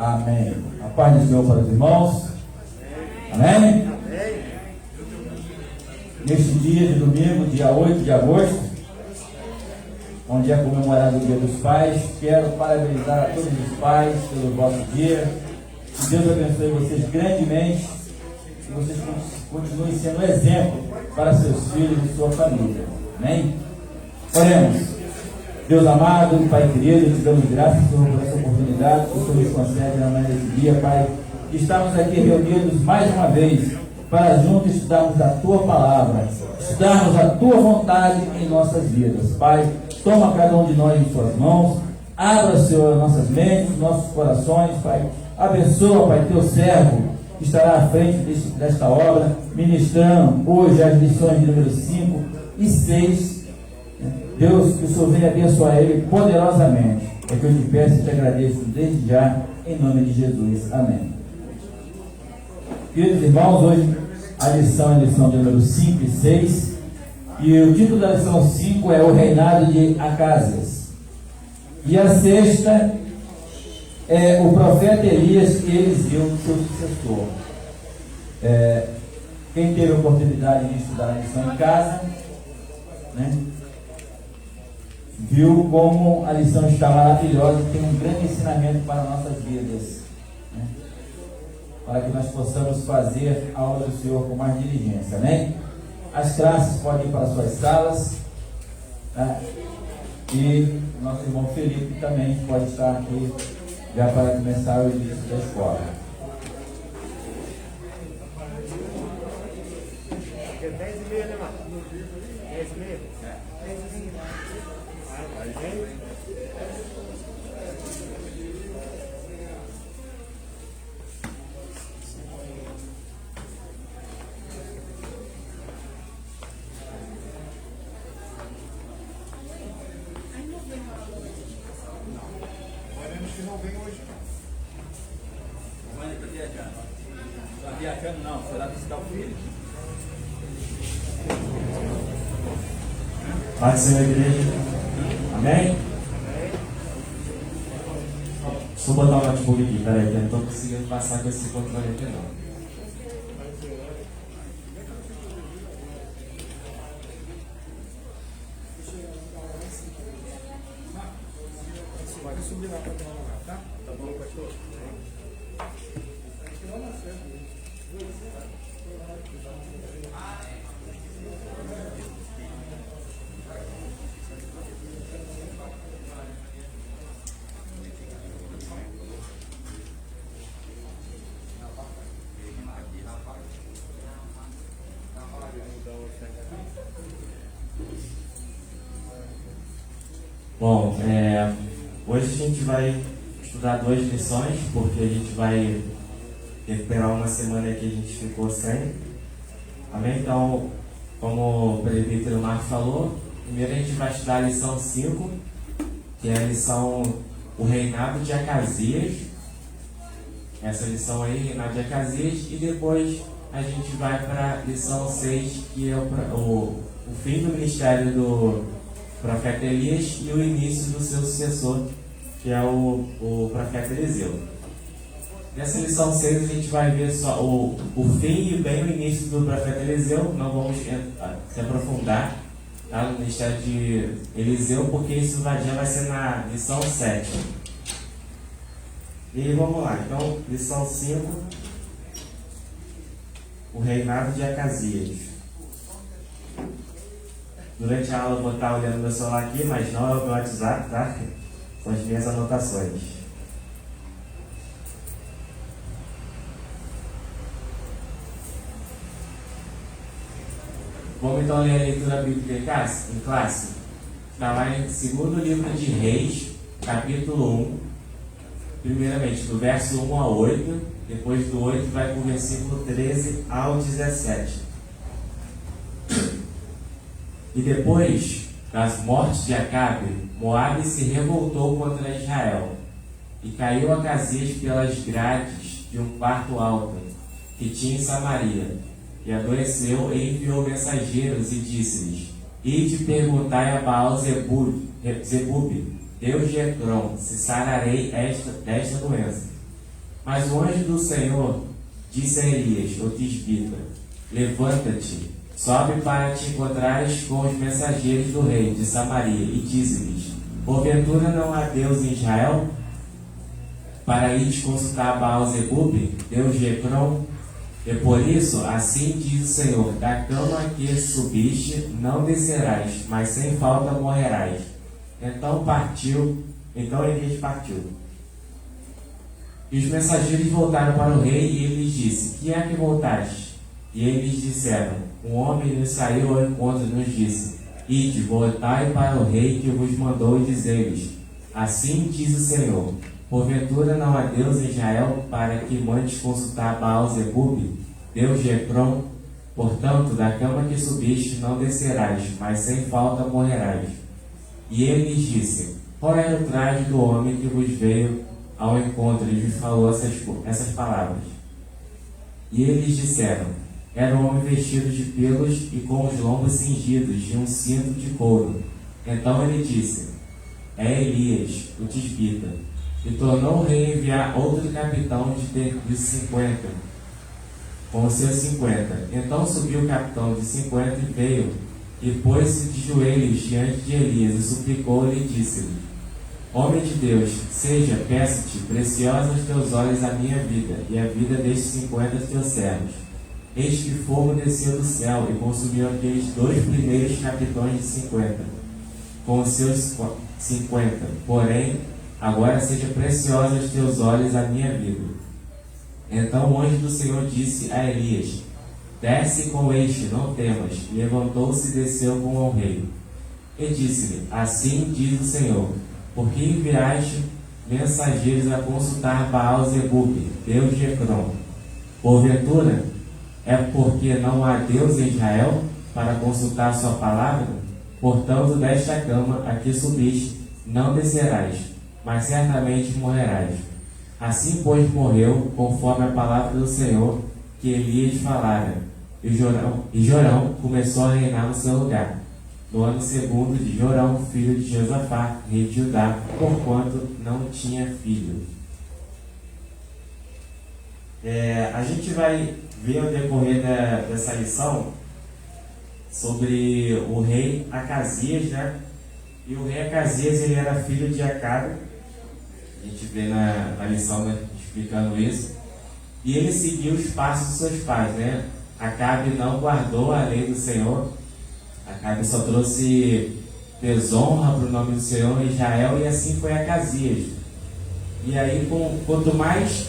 Amém. A paz do Senhor para os irmãos. Amém? Amém. Neste dia de domingo, dia 8 de agosto, onde é comemorado o Dia dos Pais, quero parabenizar a todos os pais pelo vosso dia. Que Deus abençoe vocês grandemente. Que vocês continuem sendo exemplo para seus filhos e sua família. Amém? Oremos. Deus amado, Pai querido, te damos graças, Senhor, por essa oportunidade que o Senhor nos concede na manhã desse dia, Pai. Estamos aqui reunidos mais uma vez para juntos estudarmos a Tua palavra, estudarmos a Tua vontade em nossas vidas. Pai, toma cada um de nós em Suas mãos, abra, Senhor, nossas mentes, nossos corações, Pai. Abençoa, Pai, Teu servo que estará à frente desta obra, ministrando hoje as lições de número 5 e 6. Deus, que o Senhor venha abençoar ele poderosamente. É que eu te peço e te agradeço desde já, em nome de Jesus. Amém. Queridos irmãos, hoje a lição é a lição de número 5 e 6. E o título da lição 5 é o reinado de Acázias. E a sexta é o profeta Elias e Eliseu, seu sucessor. Quem teve a oportunidade de estudar a lição em casa, né, viu como a lição está maravilhosa e tem um grande ensinamento para nossas vidas, né? Para que nós possamos fazer a obra do Senhor com mais diligência, né? As classes podem ir para suas salas, tá? E nosso irmão Felipe também pode estar aqui já para começar o início da escola. É 10h30, né, Marcos? 10h30? É. 10h30. Podemos que não vem hoje. Mãe, está viajando. Está viajando não, foi lá visitar o filho. Paz do Senhor, igreja. Amém? Deixa eu botar o notebook aqui, peraí, que eu não estou conseguindo passar com esse controle aqui não. Pode subir lá para ter um lugar, tá? Tá bom, pastor? Bom, hoje a gente vai estudar 2 lições, porque a gente vai recuperar uma semana que a gente ficou sem. Amém? Então, como o presbítero Marcos falou, primeiro a gente vai estudar a lição 5, que é a lição O Reinado de Acázias. Essa lição aí, Reinado de Acázias, e depois a gente vai para a lição 6, que é o fim do ministério do profeta Elias e o início do seu sucessor, que é o profeta Eliseu. Nessa lição 6 a gente vai ver só o fim e bem o início do profeta Eliseu. Não vamos se aprofundar, tá, no ministério de Eliseu, porque isso já vai ser na lição 7. E vamos lá, então, lição 5, o reinado de Acázias. Durante a aula eu vou estar olhando meu celular aqui, mas não é o meu WhatsApp, tá? São as minhas anotações. Vamos então ler a leitura bíblica em classe? Está lá em 2º livro de Reis, capítulo 1, primeiramente do verso 1 a 8, depois do 8 vai para o versículo 13 ao 17. E depois das mortes de Acabe, Moabe se revoltou contra Israel, e caiu Acázias pelas grades de um quarto alto, que tinha em Samaria, e adoeceu e enviou mensageiros e disse-lhes: Ide perguntai a Baal Zebub, Deus de Ecrón, se sararei desta doença. Mas o anjo do Senhor disse a Elias, o tisbita: levanta-te, sobe para te encontrares com os mensageiros do rei de Samaria, e dize-lhes: porventura não há Deus em Israel? Para ires consultar Baal-zebub, Deus de Ecrón? E por isso, assim diz o Senhor: da cama que subiste não descerás, mas sem falta morrerás. Então Elias partiu. E os mensageiros voltaram para o rei, e ele lhes disse: que é que voltaste? E eles disseram: um homem nos saiu ao encontro e nos disse: ide, voltai para o rei que vos mandou, e dizei-lhes: assim diz o Senhor: porventura não há Deus em Israel, para que mandes consultar Baal-zebub, Deus de Ecrón? Portanto, da cama que subiste não descerás, mas sem falta morrerás. E ele lhes disse: qual era o traje do homem que vos veio ao encontro e vos falou essas palavras? E eles disseram: era um homem vestido de pelos e com os lombos cingidos de um cinto de couro. Então ele disse: é Elias, o tisbita. E tornou o rei enviar outro capitão de 50, com os seus 50. Então subiu o capitão de 50 e veio, e pôs-se de joelhos diante de Elias, e suplicou-lhe e disse-lhe: homem de Deus, seja, peço-te, preciosa aos teus olhos a minha vida, e a vida destes 50 teus servos. Eis que fogo desceu do céu, e consumiu aqueles 2 primeiros capitões de 50, com os seus 50. Porém, agora seja preciosa aos teus olhos a minha vida. Então o anjo do Senhor disse a Elias: desce com este, não temas. Levantou-se e desceu com o rei. E disse-lhe: assim diz o Senhor: por que enviaste mensageiros a consultar Baal-zebub, Deus de Ecrón? Porventura, é porque não há Deus em Israel, para consultar sua palavra? Portanto, desta cama a que subiste, não descerás, mas certamente morrerás. Assim, pois, morreu, conforme a palavra do Senhor que Elias falara. E Jorão começou a reinar no seu lugar, no ano 2º de Jorão, filho de Josafá, rei de Judá, porquanto não tinha filho. A gente vai ver ao decorrer dessa lição sobre o rei Acasias, né? E o rei Acasias, ele era filho de Acabe. A gente vê na lição, né, explicando isso. E ele seguiu os passos dos seus pais, né? Acabe não guardou a lei do Senhor. Acabe só trouxe desonra para o nome do Senhor em Israel, e assim foi Acasias. E aí, quanto mais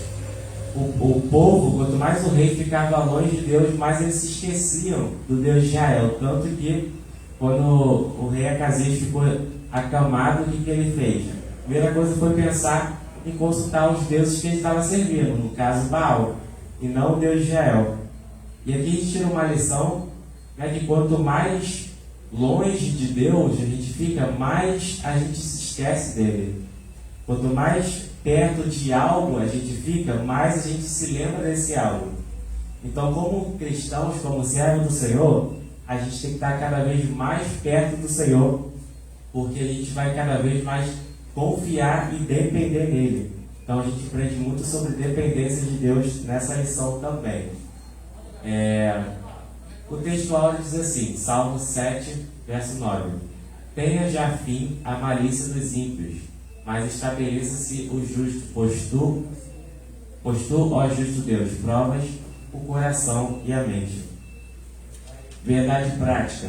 o povo, quanto mais o rei ficava longe de Deus, mais eles se esqueciam do Deus de Israel. Tanto que, quando o rei Acasias ficou acamado, o que ele fez? A primeira coisa foi pensar em consultar os deuses que ele estava servindo, no caso Baal, e não o Deus de Israel. E aqui a gente tira uma lição, né, que quanto mais longe de Deus a gente fica, mais a gente se esquece dele. Quanto mais perto de algo a gente fica, mais a gente se lembra desse algo. Então, como cristãos, como servos do Senhor, a gente tem que estar cada vez mais perto do Senhor, porque a gente vai cada vez mais confiar e depender dele. Então a gente aprende muito sobre dependência de Deus nessa lição também. O texto áureo diz assim, Salmo 7, verso 9: tenha já fim a malícia dos ímpios, mas estabeleça-se o justo, pois tu, ó justo Deus, provas o coração e a mente. Verdade prática: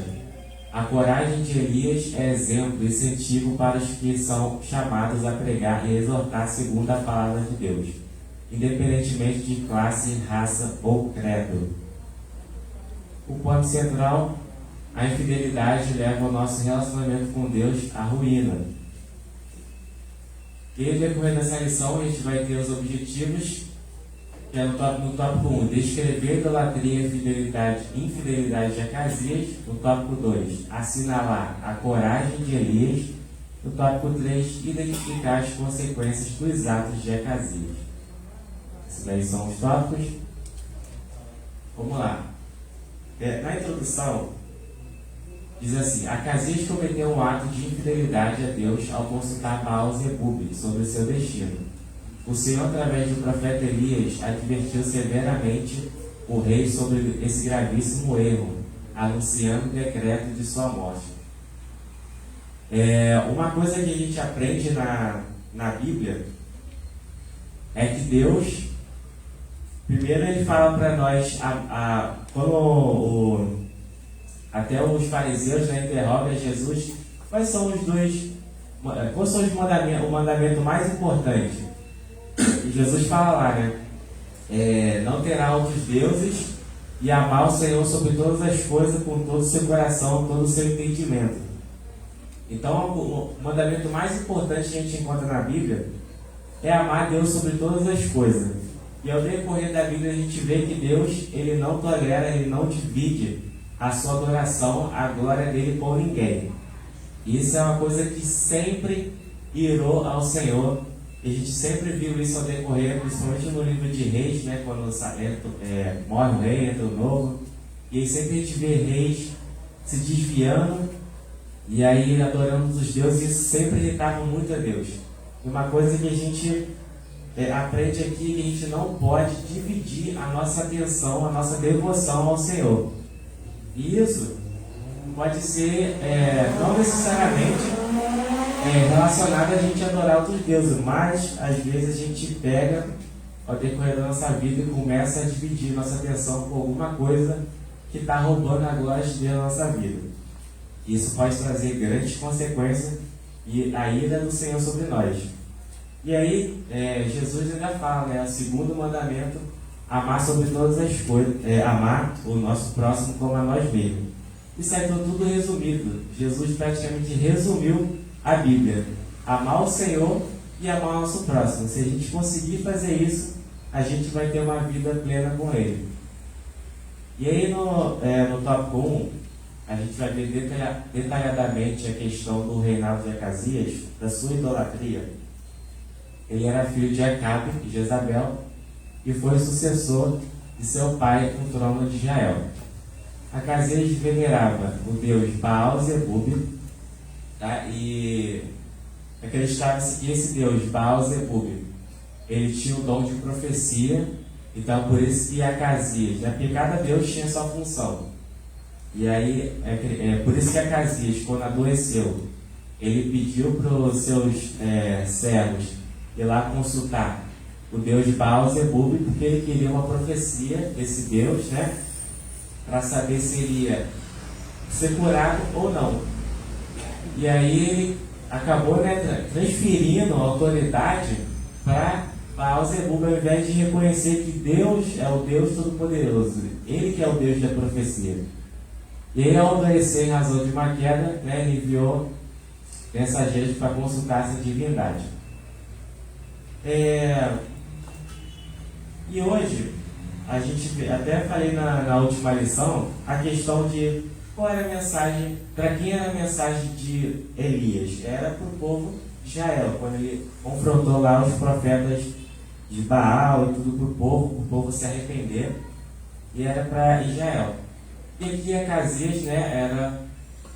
a coragem de Elias é exemplo e incentivo para os que são chamados a pregar e exortar segundo a palavra de Deus, independentemente de classe, raça ou credo. O ponto central: a infidelidade leva o nosso relacionamento com Deus à ruína. E no decorrer dessa lição a gente vai ter os objetivos, que é no tópico 1, descrever idolatria e infidelidade de Acasias. No tópico 2, assinalar a coragem de Elias. No tópico 3, identificar as consequências dos atos de Acasias. Esses daí são os tópicos. Vamos lá. Na introdução, diz assim: Acasias cometeu um ato de infidelidade a Deus ao consultar Baal-zebub sobre o seu destino. o Senhor, através do profeta Elias, advertiu severamente o rei sobre esse gravíssimo erro, anunciando o decreto de sua morte. Uma coisa que a gente aprende na Bíblia é que Deus, primeiro ele fala para nós, até os fariseus, né, interrogam Jesus, quais são os mandamentos, o mandamento mais importante? E Jesus fala lá, né? Não terá outros deuses e amar o Senhor sobre todas as coisas, com todo o seu coração, todo o seu entendimento. Então, o mandamento mais importante que a gente encontra na Bíblia é amar Deus sobre todas as coisas. E ao decorrer da Bíblia a gente vê que Deus, ele não tolera, ele não divide a sua adoração, a glória dele com ninguém. E isso é uma coisa que sempre irou ao Senhor. E a gente sempre viu isso ao decorrer, principalmente no livro de Reis, né, quando morre o rei, entra o novo. E aí sempre a gente vê reis se desviando e aí adorando os deuses, e isso sempre irritava muito a Deus. E uma coisa que a gente aprende aqui, que a gente não pode dividir a nossa atenção, a nossa devoção ao Senhor. E isso pode ser, não necessariamente relacionado a gente adorar outros deuses, mas às vezes a gente pega ao decorrer da nossa vida e começa a dividir nossa atenção com alguma coisa que está roubando a glória de Deus na nossa vida. Isso pode trazer grandes consequências e a ira do Senhor sobre nós. E aí, Jesus ainda fala, né, o segundo mandamento, amar sobre todas as coisas, amar o nosso próximo como a nós mesmos. Isso aí tudo resumido. Jesus praticamente resumiu a Bíblia: amar o Senhor e amar o nosso próximo. Se a gente conseguir fazer isso, a gente vai ter uma vida plena com Ele. E aí no tópico 1, a gente vai ver detalhadamente a questão do reinado de Acasias, da sua idolatria. Ele era filho de Acabe e Jezabel e foi sucessor de seu pai no trono de Israel. Acasias venerava o deus Baal-zebub, tá? E acreditava-se que esse deus Baal-zebub, ele tinha o dom de profecia. Então por isso que Acasias, né? Porque cada deus tinha sua função. E aí, por isso que Acasias, quando adoeceu, ele pediu para os seus servos ir lá consultar o deus de Baal-zebub, porque ele queria uma profecia desse deus, né, para saber se iria ser curado ou não. E aí ele acabou, né, transferindo a autoridade para Baal-zebub, ao invés de reconhecer que Deus é o Deus Todo-Poderoso, ele que é o Deus da profecia. E ele, ao adoecer em razão de uma queda, né, ele enviou mensageiros para consultar essa divindade. E hoje, a gente até falei na última lição a questão de qual era a mensagem, para quem era a mensagem de Elias. Era para o povo de Israel, quando ele confrontou lá os profetas de Baal e tudo para o povo se arrepender, e era para Israel. E aqui Acasias, né,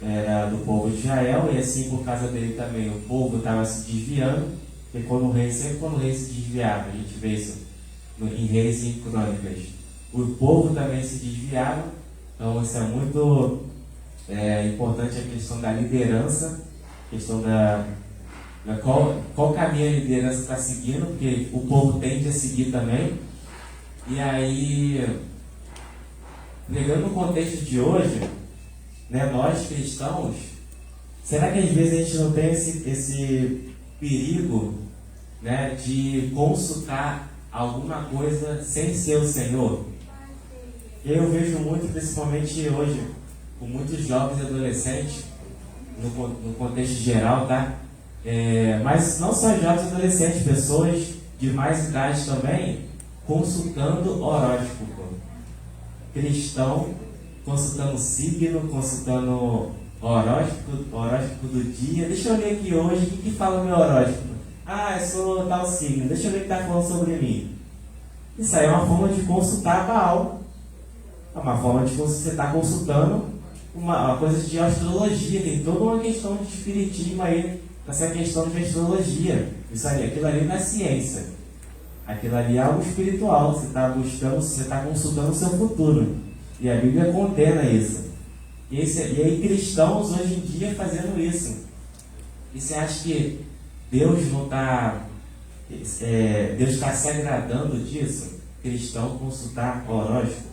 era do povo de Israel, e assim por causa dele também o povo estava se desviando. Porque sempre quando o rei se desviava, a gente vê isso em Reis e Crônicas, o povo também se desviava. Então isso é muito importante, a questão da liderança, a questão qual caminho a liderança está seguindo, porque o povo tende a seguir também. E aí, pegando no contexto de hoje, né, nós cristãos, será que às vezes a gente não tem esse perigo, né, de consultar alguma coisa sem ser o Senhor? Eu vejo muito, principalmente hoje, com muitos jovens e adolescentes, no contexto geral, tá? Mas não só jovens e adolescentes, pessoas de mais idade também, consultando horóscopo. Cristão, consultando signo, consultando horóscopo do dia. Deixa eu ler aqui hoje, o que fala o meu horóscopo? Ah, eu sou tal signo, deixa eu ver o que está falando sobre mim. Isso aí é uma forma de consultar Baal. É uma forma de você estar consultando uma coisa de astrologia. Tem toda uma questão de espiritismo aí, essa questão de astrologia. Isso aí, aquilo ali não é ciência. Aquilo ali é algo espiritual, você está buscando, você está consultando o seu futuro. E a Bíblia condena isso. E aí cristãos hoje em dia fazendo isso. E você acha que Deus não está... Deus está se agradando disso? Cristão consultar horóscopo.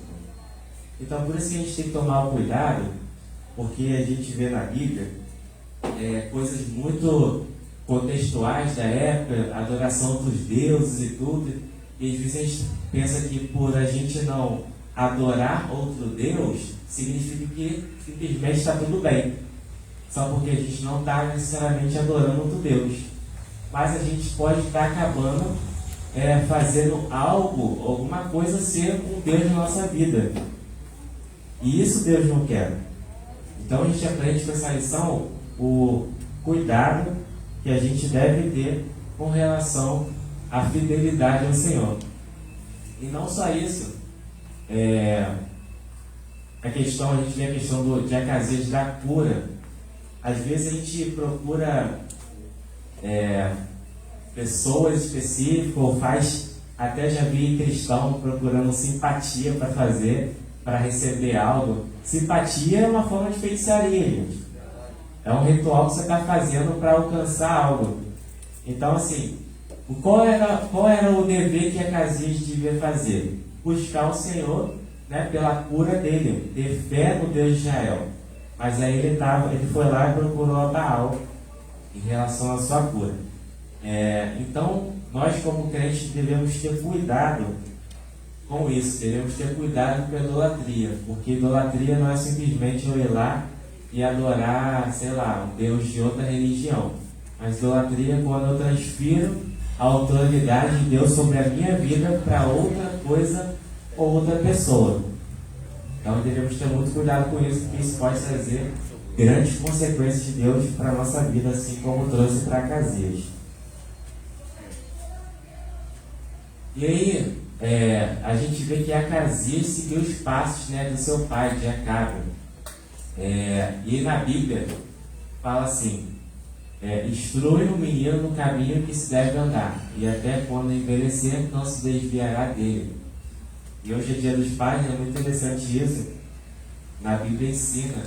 Então por isso que a gente tem que tomar o cuidado, porque a gente vê na Bíblia coisas muito contextuais da época, adoração dos deuses e tudo, e às vezes a gente pensa que por a gente não adorar outro Deus, significa que simplesmente está tudo bem, só porque a gente não está necessariamente adorando outro Deus, mas a gente pode estar acabando fazendo algo, alguma coisa ser um Deus na nossa vida, e isso Deus não quer. Então a gente aprende com essa lição o cuidado que a gente deve ter com relação à fidelidade ao Senhor. E não só isso, a gente vê a questão de Acasias da cura. Às vezes a gente procura pessoas específicas, ou até já vi cristão procurando simpatia para receber algo. Simpatia é uma forma de feitiçaria, gente. É um ritual que você está fazendo para alcançar algo. Então, assim, qual era o dever que Acasias devia fazer? Buscar o Senhor, né, pela cura dele, ter fé no Deus de Israel. Mas aí ele foi lá e procurou a Baal em relação à sua cura. Então, nós como crentes devemos ter cuidado com isso, devemos ter cuidado com a idolatria, porque idolatria não é simplesmente eu ir lá e adorar, sei lá, um Deus de outra religião. Mas idolatria é quando eu transfiro a autoridade de Deus sobre a minha vida para outra coisa ou outra pessoa. Então devemos ter muito cuidado com isso, porque isso pode trazer grandes consequências de Deus para a nossa vida, assim como trouxe para Acasias. E aí, a gente vê que Acasias seguiu os passos, né, do seu pai, de Acabe. E na Bíblia fala assim: instrui o menino no caminho que se deve andar, e até quando envelhecer não se desviará dele. E hoje é dia dos pais, é muito interessante isso. Na Bíblia ensina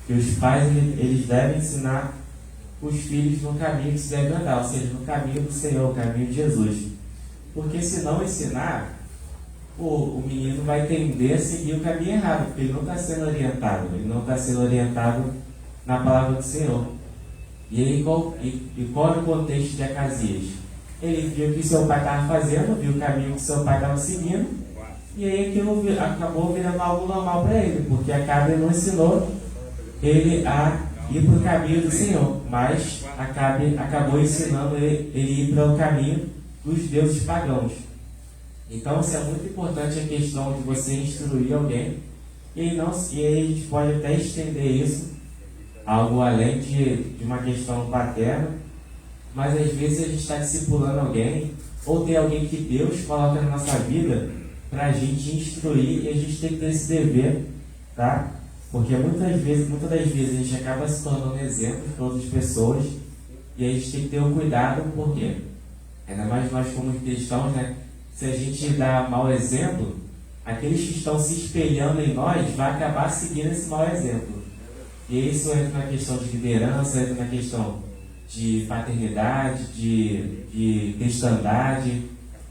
que os pais eles devem ensinar os filhos no caminho que se deve andar, ou seja, no caminho do Senhor, o caminho de Jesus. Porque se não ensinar, o menino vai tender a seguir o caminho errado, porque ele não está sendo orientado, na palavra do Senhor. E aí, qual era o contexto de Acasias? Ele viu o que seu pai estava fazendo, viu o caminho que seu pai estava seguindo, e aí aquilo acabou virando algo normal para ele, porque Acabe não ensinou ele a ir para o caminho do Senhor, mas Acabe acabou ensinando ele ir para o caminho dos deuses pagãos. Então isso é muito importante, a questão de você instruir alguém, e aí a gente pode até estender isso algo além de uma questão paterna, mas às vezes a gente está discipulando alguém, ou tem alguém que Deus coloca na nossa vida para a gente instruir, e a gente tem que ter esse dever, tá? Porque muitas das vezes a gente acaba se tornando exemplo para outras pessoas, e a gente tem que ter um cuidado, porque ainda mais nós como cristãos, né? Se a gente dá mau exemplo, aqueles que estão se espelhando em nós vão acabar seguindo esse mau exemplo. E isso entra na questão de liderança, entra na questão de paternidade, de cristandade,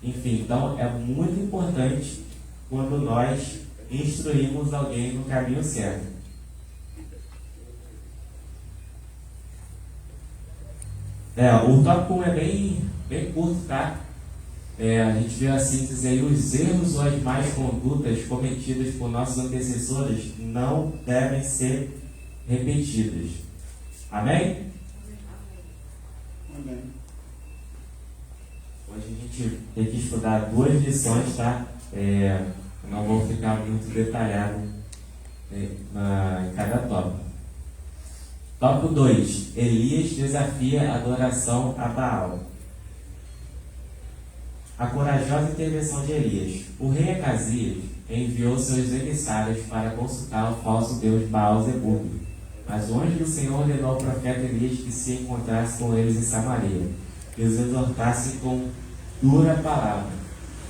enfim. Então é muito importante quando nós instruímos alguém no caminho certo. O tópico 1 é bem curto, tá? A gente vê a síntese aí: os erros ou as más condutas cometidas por nossos antecessores não devem ser repetidas. Amém? Amém. Hoje a gente tem que estudar 2 lições, tá? Não vou ficar muito detalhado em cada tópico. Tópico 2: Elias desafia a adoração a Baal. A corajosa intervenção de Elias. O rei Acasias enviou seus emissários para consultar o falso deus Baal-Zebub. Mas o anjo do Senhor ordenou ao profeta Elias que se encontrasse com eles em Samaria, que os exortasse com dura palavra.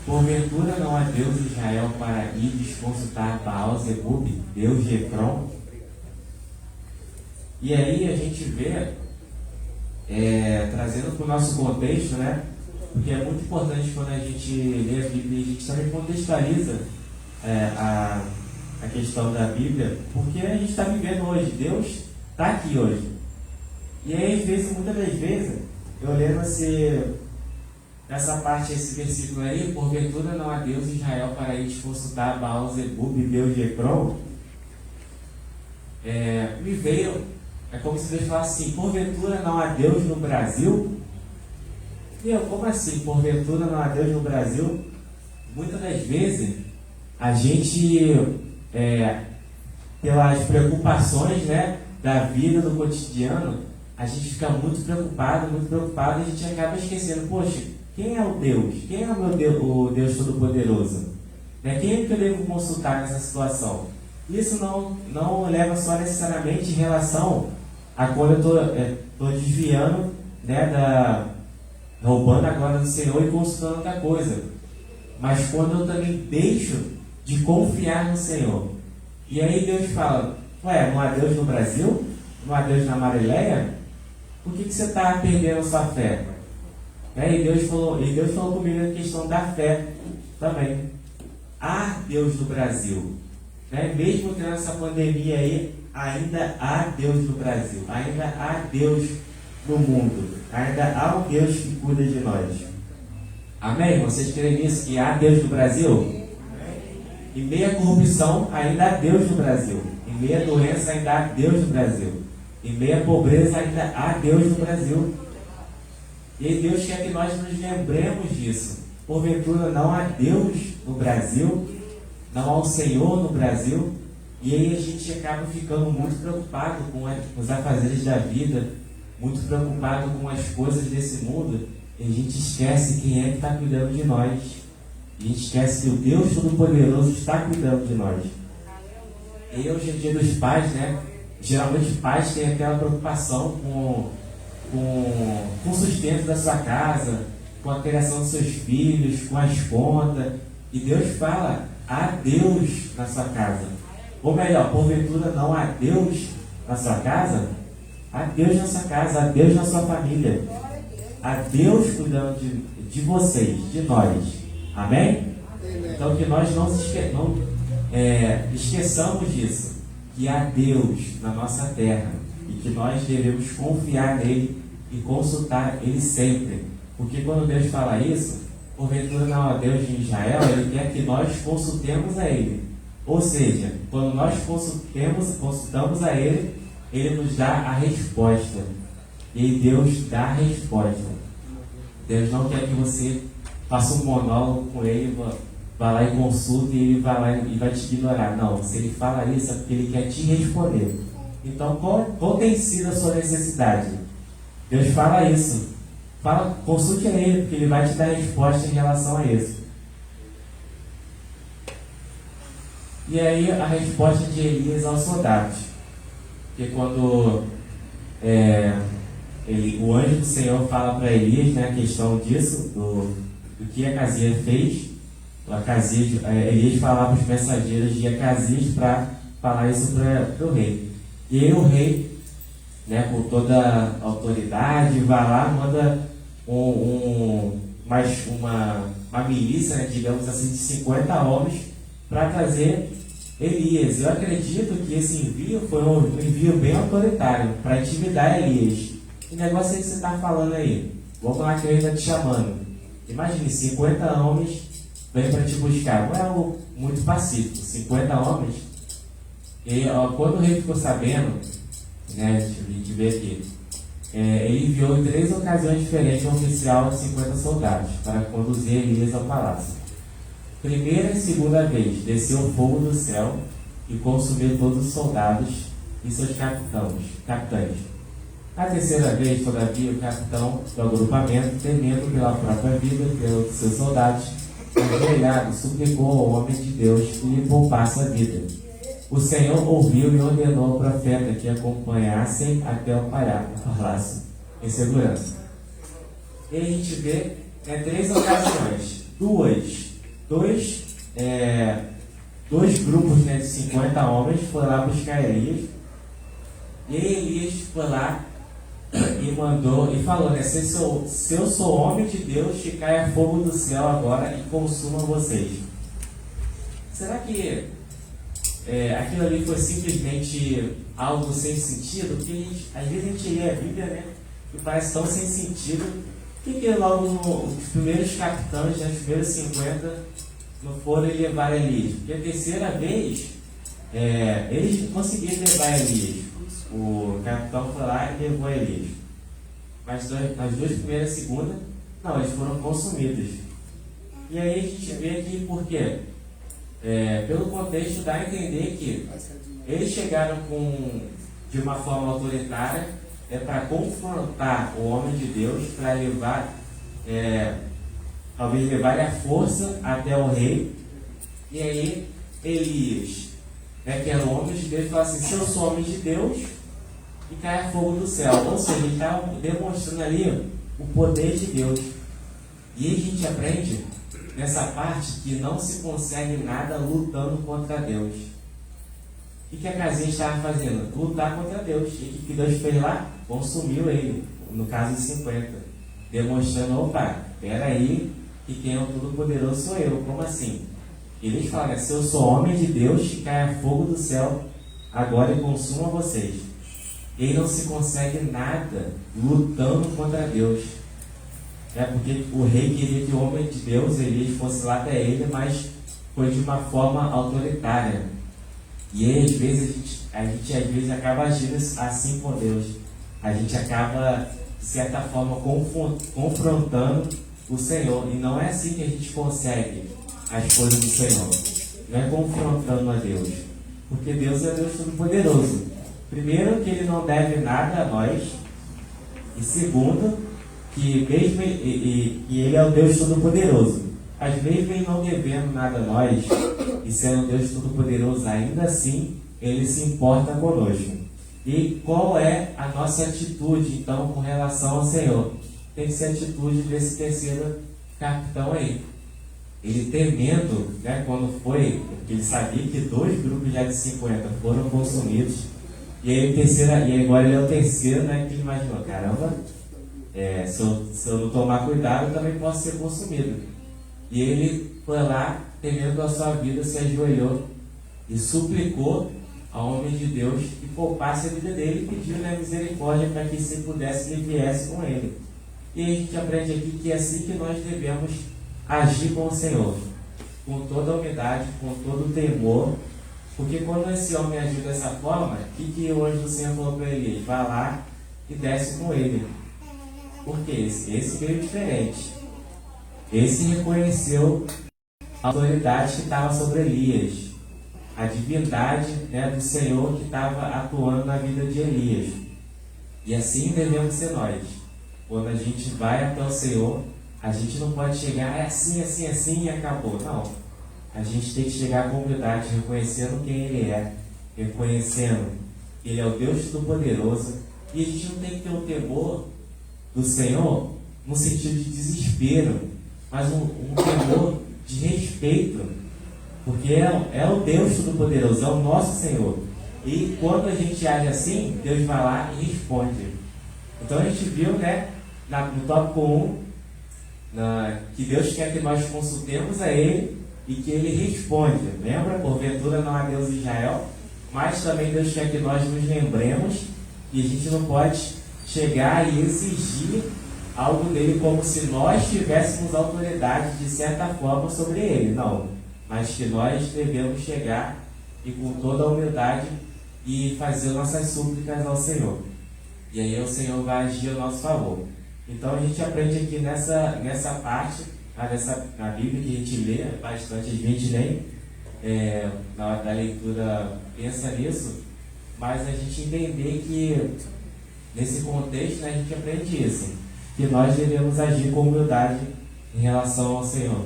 porventura não há Deus em Israel para ir consultar Baal-zebub, Deus de Ecrón? E aí a gente vê, trazendo para o nosso contexto, né? Porque é muito importante quando a gente lê a Bíblia, a gente também contextualiza a questão da Bíblia, porque a gente está vivendo hoje, Deus está aqui hoje. E aí, às vezes, muitas das vezes, eu lendo essa parte, esse versículo aí, porventura não há Deus em Israel para ir consultar Baal-zebub, Deus de Ecrón, me veio, é como se Deus falasse assim, porventura não há Deus no Brasil? E eu, como assim, porventura não há Deus no Brasil? Muitas das vezes, a gente, pelas preocupações, né, da vida, do cotidiano, a gente fica muito preocupado, e a gente acaba esquecendo, poxa, quem é o Deus? Quem é o meu Deus, o Deus Todo-Poderoso? Quem é que eu devo consultar nessa situação? Isso não leva só necessariamente em relação a quando eu estou desviando, né, roubando a glória do Senhor e consultando outra coisa. Mas quando eu também deixo de confiar no Senhor. E aí Deus fala, não há Deus no Brasil? Não há Deus na Marileia? Por que você está perdendo a sua fé? E Deus falou comigo na questão da fé também. Há Deus no Brasil. Mesmo tendo essa pandemia aí, ainda há Deus no Brasil. Ainda há Deus no mundo. Ainda há um Deus que cuida de nós. Amém? Vocês creem nisso? Que há Deus no Brasil? Em meio à corrupção, ainda há Deus no Brasil. Em meio à doença, ainda há Deus no Brasil. Em meio à pobreza, ainda há Deus no Brasil. E Deus quer que nós nos lembremos disso. Porventura não há Deus no Brasil, não há o Senhor no Brasil. E aí a gente acaba ficando muito preocupado com os afazeres da vida, muito preocupado com as coisas desse mundo. E a gente esquece quem é que está cuidando de nós. A gente esquece que o Deus Todo-Poderoso está cuidando de nós. E hoje é dia dos pais, né? Geralmente os pais têm aquela preocupação com o sustento da sua casa, com a criação dos seus filhos, com as contas. E Deus fala, há Deus na sua casa. Ou melhor, porventura não há Deus na sua casa? Há Deus na sua casa, há Deus na sua família. Há Deus cuidando de vocês, de nós. Amém? Então que nós não esqueçamos disso. Que há Deus na nossa terra. E que nós devemos confiar nele e consultar ele sempre. Porque quando Deus fala isso, porventura não há Deus em Israel, ele quer que nós consultemos a ele. Ou seja, quando nós consultamos a ele, ele nos dá a resposta. E Deus dá a resposta. Deus não quer que você faça um monólogo com ele, vá lá e consulte e ele vai lá e vai te ignorar. Não, se ele fala isso é porque ele quer te responder. Então, qual tem sido a sua necessidade? Deus fala isso. Consulte a ele, porque ele vai te dar resposta em relação a isso. E aí a resposta de Elias aos soldados. Porque quando o anjo do Senhor fala para Elias, né, a questão disso, do que Acasias fez, Elias falava para os mensageiros de Acasias para falar isso para o rei. E aí o rei, né, com toda a autoridade, vai lá, manda uma milícia, né, digamos assim, de 50 homens para trazer Elias. Eu acredito que esse envio foi um envio bem autoritário para intimidar Elias. Que negócio é que você está falando aí? Vamos lá que ele está te chamando. Imagine, 50 homens vêm para te buscar. Não é algo muito pacífico. 50 homens. E quando o rei ficou sabendo, né, deixa a gente ver aqui, ele enviou em 3 ocasiões diferentes um oficial de 50 soldados para conduzir Elias ao palácio. Primeira e segunda vez desceu fogo do céu e consumiu todos os soldados e seus capitães. A terceira vez, todavia, o capitão do agrupamento, temendo pela própria vida e pelos seus soldados, ajoelhado, suplicou ao homem de Deus que lhe poupasse a vida. O Senhor ouviu e ordenou ao profeta que acompanhassem até o palácio, em segurança. E a gente vê 3 ocasiões. 2 dois grupos, né, de 50 homens foram lá buscar Elias. E aí Elias foi lá e mandou e falou, né, se eu sou homem de Deus, que caia fogo do céu agora e consuma vocês. Será que aquilo ali foi simplesmente algo sem sentido? Porque às vezes a gente lê a Bíblia, né, e parece tão sem sentido. Por que logo nos primeiros capitães, né, nos primeiros 50, não foram levar Elias? Porque a terceira vez, eles conseguiram levar Elias. O capitão foi lá e levou Elias. Mas nas duas primeiras e segunda, não, eles foram consumidos. E aí a gente vê aqui por quê? Pelo contexto dá a entender que eles chegaram de uma forma autoritária, para confrontar o homem de Deus, para levar, talvez levar a força até o rei. E aí Elias, que era o homem de Deus, fala assim, se eu sou homem de Deus, e cai fogo do céu. Ou seja, ele está demonstrando ali o poder de Deus. E aí a gente aprende nessa parte que não se consegue nada lutando contra Deus. O que a casinha estava fazendo? Lutar contra Deus. E o que Deus fez lá? Consumiu ele, no caso de 50. Demonstrando, opa, peraí, que quem é o Todo-Poderoso sou eu. Como assim? Eles falam, se eu sou homem de Deus, que caia fogo do céu agora e consuma vocês. Ele não se consegue nada lutando contra Deus. Porque o rei queria que o homem de Deus, Elias, fosse lá até ele, mas foi de uma forma autoritária. E aí, às vezes, a gente às vezes acaba agindo assim com Deus. A gente acaba, de certa forma, confrontando o Senhor. E não é assim que a gente consegue as coisas do Senhor. Não é confrontando a Deus. Porque Deus é Deus Todo-Poderoso. Primeiro, que Ele não deve nada a nós. E segundo, que mesmo Ele é o Deus Todo-Poderoso. Mas mesmo Ele não devendo nada a nós, e sendo Deus Todo-Poderoso, ainda assim, Ele se importa conosco. E qual é a nossa atitude, então, com relação ao Senhor? Tem que ser a atitude desse terceiro capitão aí. Ele temendo, quando foi, porque ele sabia que 2 grupos já de 50 foram consumidos, e aí e agora ele é o terceiro, que ele imaginou, caramba, se eu não tomar cuidado, eu também posso ser consumido. E ele foi lá, temendo a sua vida, se ajoelhou e suplicou ao homem de Deus que poupasse a vida dele e pediu misericórdia para que, se pudesse, ele viesse com ele. E a gente aprende aqui que é assim que nós devemos agir com o Senhor, com toda a humildade, com todo o temor, porque quando esse homem agiu dessa forma, o que o anjo do Senhor falou para ele? Vai lá e desce com ele. Porque esse veio diferente. Esse reconheceu a autoridade que estava sobre Elias, a divindade do Senhor que estava atuando na vida de Elias. E assim devemos ser nós. Quando a gente vai até o Senhor, a gente não pode chegar assim, assim, assim e acabou. Não. A gente tem que chegar com humildade, reconhecendo quem Ele é, reconhecendo que Ele é o Deus Todo-Poderoso. E a gente não tem que ter um temor do Senhor no sentido de desespero, mas um temor de respeito, porque é o Deus Todo-Poderoso, é o nosso Senhor. E quando a gente age assim, Deus vai lá e responde. Então a gente viu, no tópico 1, que Deus quer que nós consultemos a Ele e que Ele responde. Lembra? Porventura não há Deus em Israel, mas também Deus quer que nós nos lembremos que a gente não pode chegar e exigir algo dele como se nós tivéssemos autoridade de certa forma sobre ele. Não, mas que nós devemos chegar e com toda a humildade e fazer nossas súplicas ao Senhor. E aí o Senhor vai agir a nosso favor. Então a gente aprende aqui nessa parte, na Bíblia que a gente lê bastante, a gente nem na hora da leitura pensa nisso, mas a gente entender que nesse contexto, a gente aprende isso, que nós devemos agir com humildade em relação ao Senhor.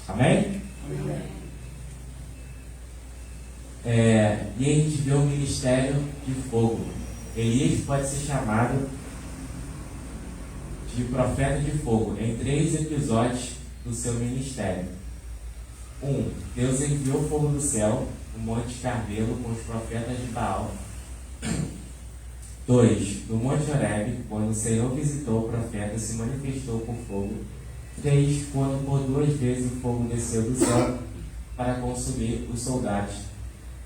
Amém? Amém. E a gente vê o ministério de fogo. Elias pode ser chamado de profeta de fogo em 3 episódios do seu ministério. Deus enviou fogo do céu, no Monte Carmelo, com os profetas de Baal. 2. No Monte Horebe, quando o Senhor visitou o profeta e se manifestou com fogo. 3. Quando por 2 vezes o fogo desceu do céu para consumir os soldados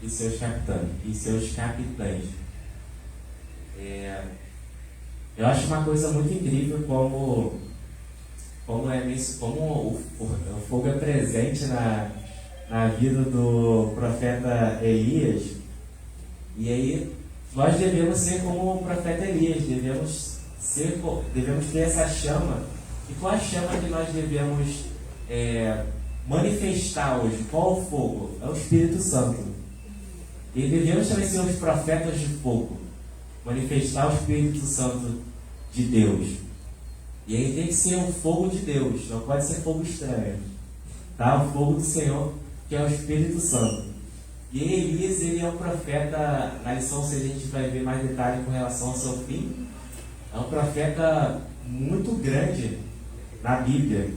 e seus capitães. Eu acho uma coisa muito incrível como o fogo é presente na vida do profeta Elias. E aí nós devemos ser como o profeta Elias, devemos ter essa chama. E qual a chama que nós devemos manifestar hoje? Qual o fogo? É o Espírito Santo. E devemos também ser os profetas de fogo, manifestar o Espírito Santo de Deus. E aí tem que ser o fogo de Deus, não pode ser fogo estranho, tá? O fogo do Senhor, que é o Espírito Santo. E Elias, ele é um profeta, na lição 6 a gente vai ver mais detalhes com relação ao seu fim. É um profeta muito grande na Bíblia,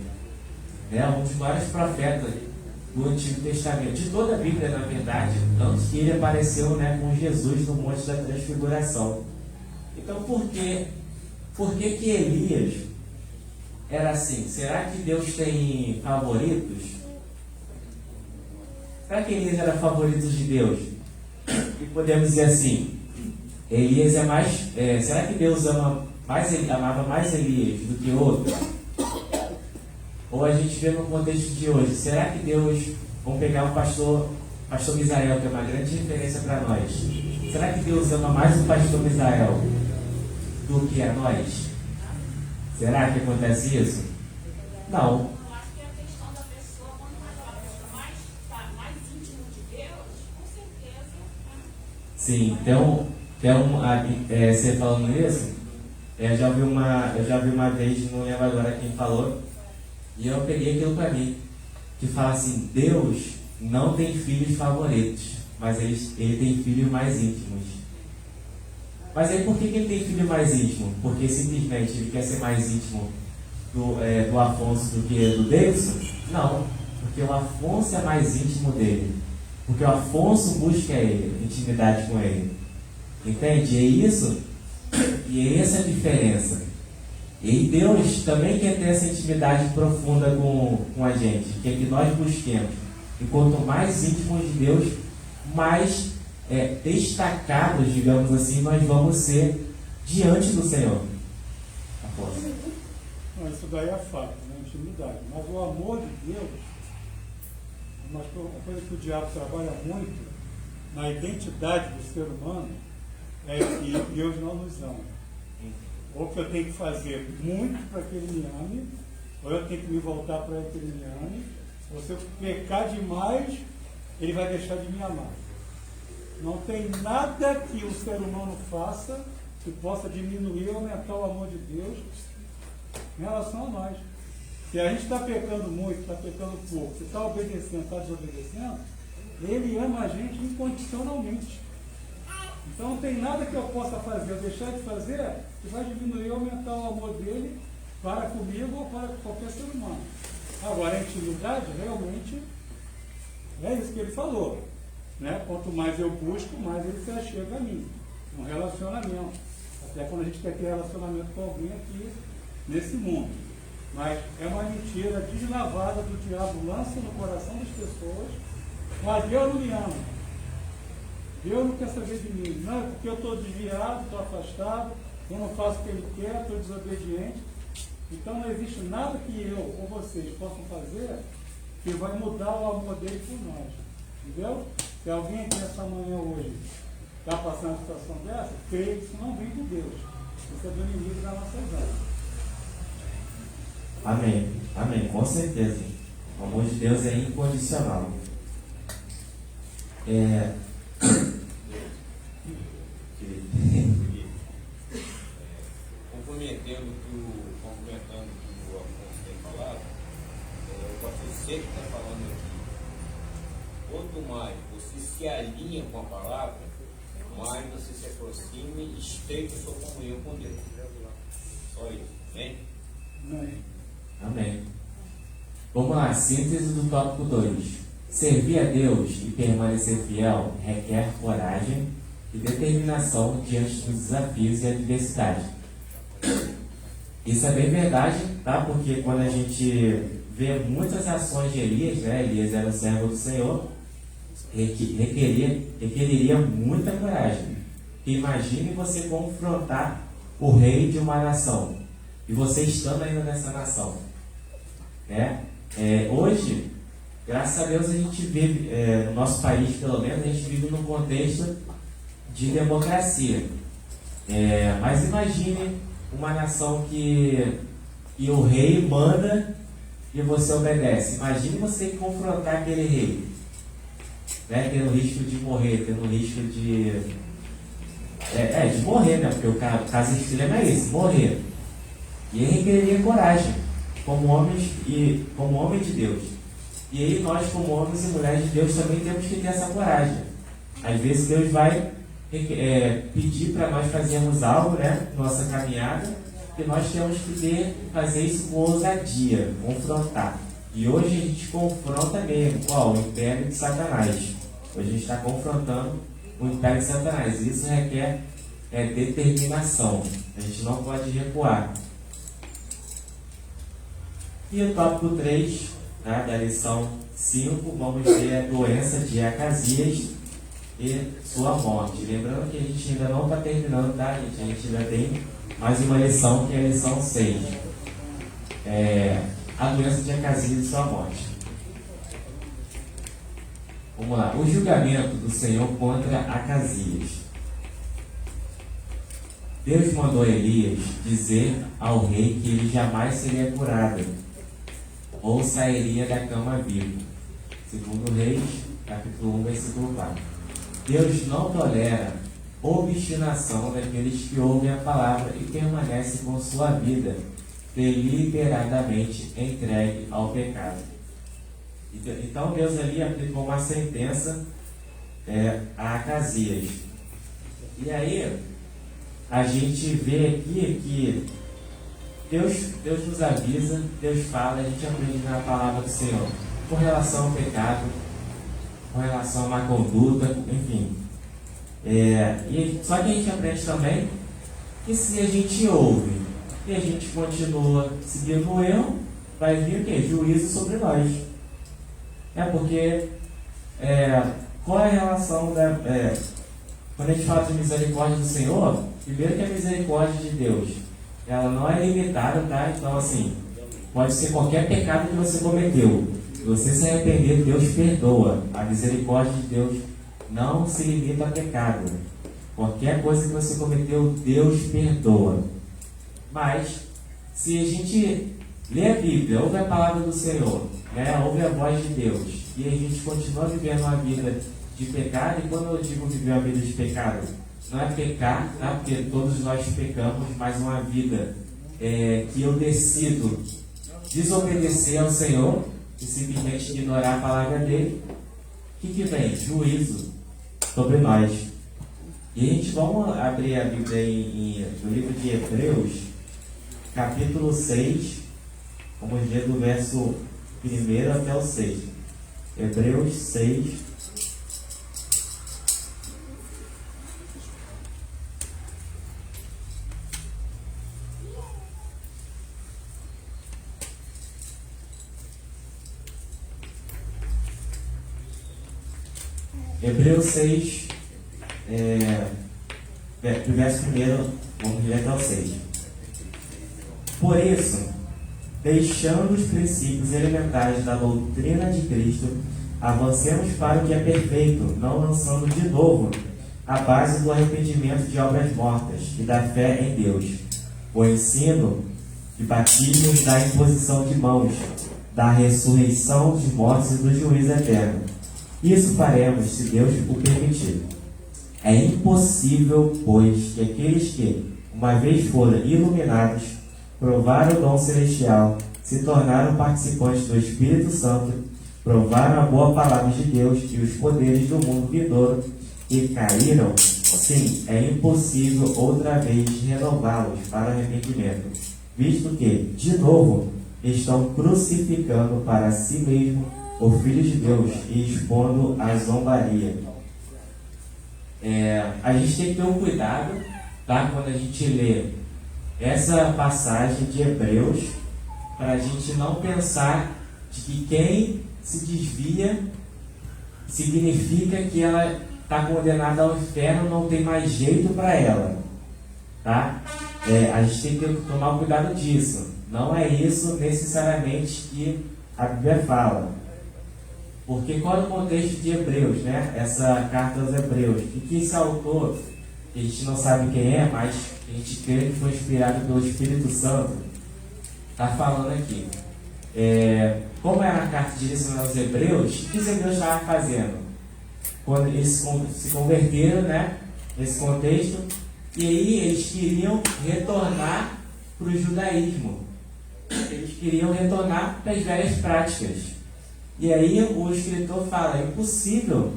né? Um dos maiores profetas do Antigo Testamento, de toda a Bíblia, na verdade, tanto que ele apareceu, né, com Jesus no Monte da Transfiguração. Então, por que Elias era assim? Será que Deus tem favoritos? Será que Elias era favorito de Deus? E podemos dizer assim, Elias é mais... será que Deus amava mais Elias do que outro? Ou a gente vê no contexto de hoje, será que Deus... Vamos pegar o pastor Misael, que é uma grande referência para nós. Será que Deus ama mais o pastor Misael do que a nós? Será que acontece isso? Não. Eu acho que a questão da pessoa, quanto mais ela está mais íntimo de Deus, com certeza. Sim, você falando isso, eu já vi uma vez, não lembro agora quem falou, e eu peguei aquilo para mim, que fala assim: Deus não tem filhos favoritos, mas ele tem filhos mais íntimos. Mas aí por que ele tem filho mais íntimo? Porque simplesmente ele quer ser mais íntimo do Afonso do que do Davidson? Não, porque o Afonso é mais íntimo dele. Porque o Afonso busca ele, intimidade com ele. Entende? E é essa a diferença. E Deus também quer ter essa intimidade profunda com a gente, quer que nós busquemos. E quanto mais íntimos de Deus, mais destacados, digamos assim, nós vamos ser diante do Senhor. Não, isso daí é fato, né? Intimidade. Mas o amor de Deus, uma coisa que o diabo trabalha muito na identidade do ser humano, é que Deus não nos ama. Ou que eu tenho que fazer muito para que Ele me ame, ou eu tenho que me voltar para que Ele me ame, ou se eu pecar demais, Ele vai deixar de me amar. Não tem nada que o ser humano faça que possa diminuir ou aumentar o amor de Deus em relação a nós. Se a gente está pecando muito, está pecando pouco, se está obedecendo, está desobedecendo, Ele ama a gente incondicionalmente. Então não tem nada que eu possa fazer ou deixar de fazer que vai diminuir ou aumentar o amor dele para comigo ou para qualquer ser humano. Agora, a intimidade realmente é isso que ele falou, né? Quanto mais eu busco, mais ele se achega a mim. Um relacionamento. Até quando a gente quer ter relacionamento com alguém aqui nesse mundo. Mas é uma mentira deslavada do diabo, lança no coração das pessoas, mas Deus não me ama. Deus não quer saber de mim. Não, é porque eu estou desviado, estou afastado, eu não faço o que Ele quer, estou desobediente. Então não existe nada que eu ou vocês possam fazer que vai mudar o amor dele por nós. Entendeu? Se alguém aqui nessa manhã hoje está passando uma situação dessa, creia que isso não vem de Deus. Isso é do inimigo das nossas almas. Amém. Amém. Com certeza. O amor de Deus é incondicional. Complementando o que o Afonso tem falado, o pastor sempre está falando aqui: quanto mais você se alinha com a palavra, mais você se aproxima e estreita sua comunhão com Deus. Só isso, amém? Amém. Amém. Vamos lá, síntese do tópico 2. Servir a Deus e permanecer fiel requer coragem e determinação diante dos desafios e adversidades. Isso é bem verdade, tá? Porque quando a gente vê muitas ações de Elias, né? Elias era o servo do Senhor, requeriria muita coragem. Imagine você confrontar o rei de uma nação e você estando ainda nessa nação, né? Hoje, graças a Deus, a gente vive, no nosso país pelo menos, a gente vive num contexto de democracia. Mas imagine uma nação que o rei manda e você obedece. Imagine você confrontar aquele rei, né, tendo risco de morrer, tendo risco de morrer, né? Porque o caso extremo é esse, morrer. E ele requereria coragem, como homem de Deus. E aí nós, como homens e mulheres de Deus, também temos que ter essa coragem. Às vezes Deus vai pedir para nós fazermos algo, né, nossa caminhada, e nós temos que fazer isso com ousadia, confrontar. E hoje a gente confronta mesmo, qual? O império de Satanás. Hoje a gente está confrontando o império de Satanás. Isso requer determinação. A gente não pode recuar. E o tópico 3, né, da lição 5, vamos ver a doença de Acasias e sua morte. Lembrando que a gente ainda não está terminando, tá, gente? A gente ainda tem mais uma lição, que é a lição 6. A doença de Acasias e sua morte. Vamos lá. O julgamento do Senhor contra Acasias. Deus mandou Elias dizer ao rei que ele jamais seria curado ou sairia da cama vivo. Segundo Reis, capítulo 1, versículo 4. Deus não tolera obstinação daqueles que ouvem a palavra e permanecem com sua vida deliberadamente entregue ao pecado. Então Deus ali aplicou uma sentença a Acasias. E aí a gente vê aqui que Deus nos avisa, Deus fala, a gente aprende na palavra do Senhor com relação ao pecado, com relação à má conduta, enfim. Só que a gente aprende também que se a gente ouve e a gente continua seguindo o erro, vai vir o quê? Juízo sobre nós. Porque qual é a relação quando a gente fala de misericórdia do Senhor, primeiro que a misericórdia de Deus, ela não é limitada, tá? Então assim, pode ser qualquer pecado que você cometeu. Se você se arrepender, Deus perdoa. A misericórdia de Deus não se limita a pecado. Qualquer coisa que você cometeu, Deus perdoa. Mas, se a gente lê a Bíblia, ouve a palavra do Senhor, né, ouve a voz de Deus, e a gente continua vivendo uma vida de pecado, e quando eu digo viver uma vida de pecado, não é pecar, tá? Porque todos nós pecamos, mas uma vida que eu decido desobedecer ao Senhor e simplesmente ignorar a palavra dele, o que vem? Juízo sobre nós. E a gente vamos abrir a Bíblia no livro de Hebreus, capítulo 6, vamos ver do verso 1 até o 6. Hebreus 6. Hebreus 6, do verso 1, vamos ler até o 6. Por isso, deixando os princípios elementares da doutrina de Cristo, avancemos para o que é perfeito, não lançando de novo a base do arrependimento de obras mortas e da fé em Deus, o ensino de batismos da imposição de mãos, da ressurreição dos mortos e do juízo eterno. Isso faremos, se Deus o permitir. É impossível, pois, que aqueles que, uma vez foram iluminados, provaram o dom celestial, se tornaram participantes do Espírito Santo, provaram a boa palavra de Deus e os poderes do mundo vindouro, e caíram, sim, é impossível outra vez renová-los para arrependimento, visto que, de novo, estão crucificando para si mesmo o Filho de Deus e expondo a zombaria. A gente tem que ter um cuidado, tá? Quando a gente lê essa passagem de Hebreus, para a gente não pensar de que quem se desvia significa que ela está condenada ao inferno, não tem mais jeito para ela, tá? A gente tem que tomar cuidado disso. Não é isso necessariamente que a Bíblia fala. Porque qual é o contexto de Hebreus, né? Essa carta aos Hebreus. E que esse autor, que a gente não sabe quem é, mas a gente crê que foi inspirado pelo Espírito Santo, está falando aqui. Como era a carta direcionada aos Hebreus, o que os Hebreus estavam fazendo? Quando eles se converteram, né? Nesse contexto, e aí eles queriam retornar para o judaísmo. Eles queriam retornar para as velhas práticas. E aí o escritor fala, é impossível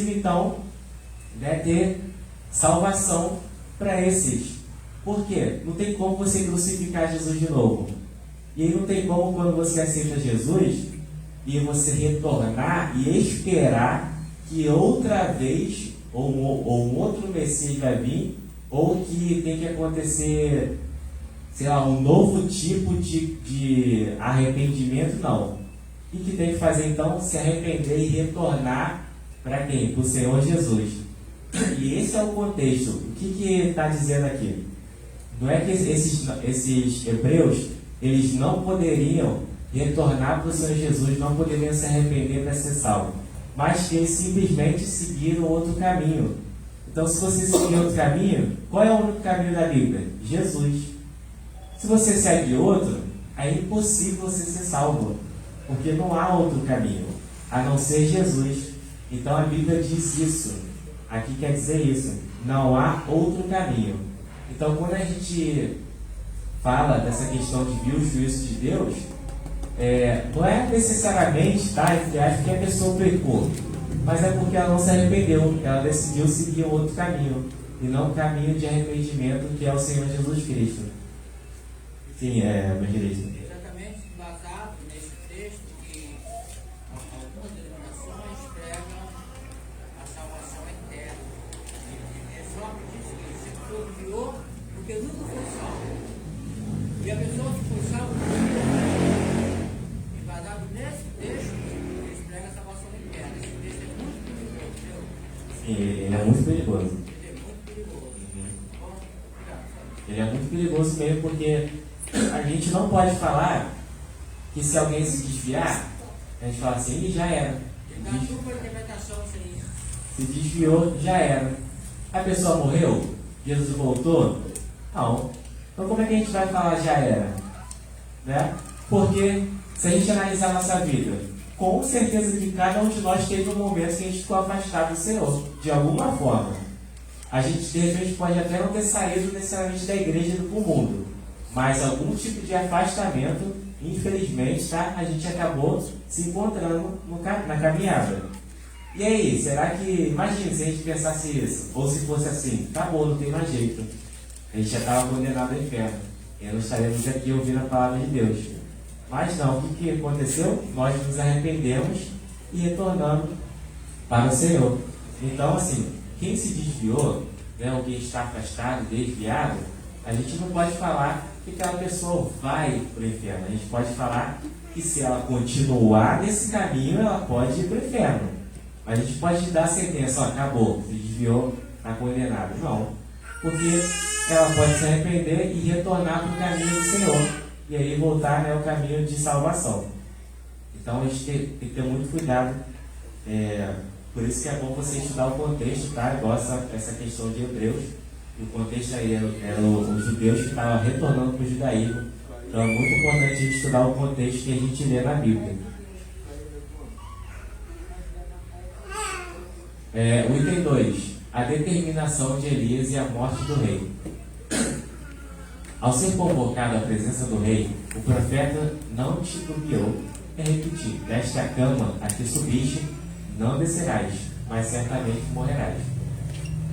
então, né, ter salvação para esses. Por quê? Não tem como você crucificar Jesus de novo. E aí não tem como, quando você aceita Jesus, e você retornar e esperar que outra vez, ou um outro Messias vai vir, ou que tem que acontecer, sei lá, um novo tipo de arrependimento, não. O que tem que fazer então? Se arrepender e retornar para quem? Para o Senhor Jesus. E esse é o contexto. O que está dizendo aqui? Não é que esses hebreus, eles não poderiam retornar para o Senhor Jesus, não poderiam se arrepender para ser salvo, mas que eles simplesmente seguiram outro caminho. Então, se você seguir outro caminho, qual é o único caminho da Bíblia? Jesus. Se você segue outro, é impossível você ser salvo, porque não há outro caminho, a não ser Jesus. Então a Bíblia diz isso, aqui quer dizer isso, não há outro caminho. Então quando a gente fala dessa questão de vir o juízo de Deus, não é necessariamente, tá, entre aspas, que a pessoa pecou, mas é porque ela não se arrependeu, ela decidiu seguir um outro caminho, e não o caminho de arrependimento que é o Senhor Jesus Cristo. Sim, evangelista. Exatamente, baseado nesse texto que algumas denominações pregam a salvação eterna. Só que diz que se for pior, porque nunca foi salvo. E a pessoa que foi salva, e baseado nesse texto, eles pregam a salvação eterna. Esse texto é muito perigoso. Sim, ele é muito perigoso. Ele é muito perigoso. Bom, obrigado. Ele é muito perigoso mesmo, porque a gente não pode falar que se alguém se desviar, a gente fala assim, já era. Ele dá dupla interpretação sem isso. Se desviou, já era. A pessoa morreu? Jesus voltou? Não. Então como é que a gente vai falar já era? Né? Porque se a gente analisar a nossa vida, com certeza que cada um de nós teve um momento que a gente ficou afastado do Senhor, de alguma forma. A gente de repente pode até não ter saído necessariamente da igreja do mundo, mas algum tipo de afastamento, infelizmente, tá? A gente acabou se encontrando na caminhada. E aí, será que, imagina se a gente pensasse isso, ou se fosse assim, acabou, não tem mais jeito, a gente já estava condenado ao inferno, e não estaremos aqui ouvindo a palavra de Deus. Mas não, o que aconteceu? Nós nos arrependemos e retornamos para o Senhor. Então, assim, quem se desviou, né, ou quem está afastado, desviado, a gente não pode falar que aquela pessoa vai para o inferno. A gente pode falar que se ela continuar nesse caminho, ela pode ir para o inferno. Mas a gente pode dar a sentença, ó, acabou, se desviou, está condenado. Não, porque ela pode se arrepender e retornar para o caminho do Senhor, e aí voltar, né, ao caminho de salvação. Então a gente tem que ter muito cuidado. Por isso que é bom você estudar o contexto, tá? Igual essa questão de Hebreus. O contexto aí eram os judeus que estavam retornando para o judaísmo. Então é muito importante a gente estudar o contexto que a gente lê na Bíblia. O item 2. A determinação de Elias e a morte do rei. Ao ser convocado à presença do rei, o profeta não titubeou em repetir: desta cama a que subiste, não descerás, mas certamente morrerás.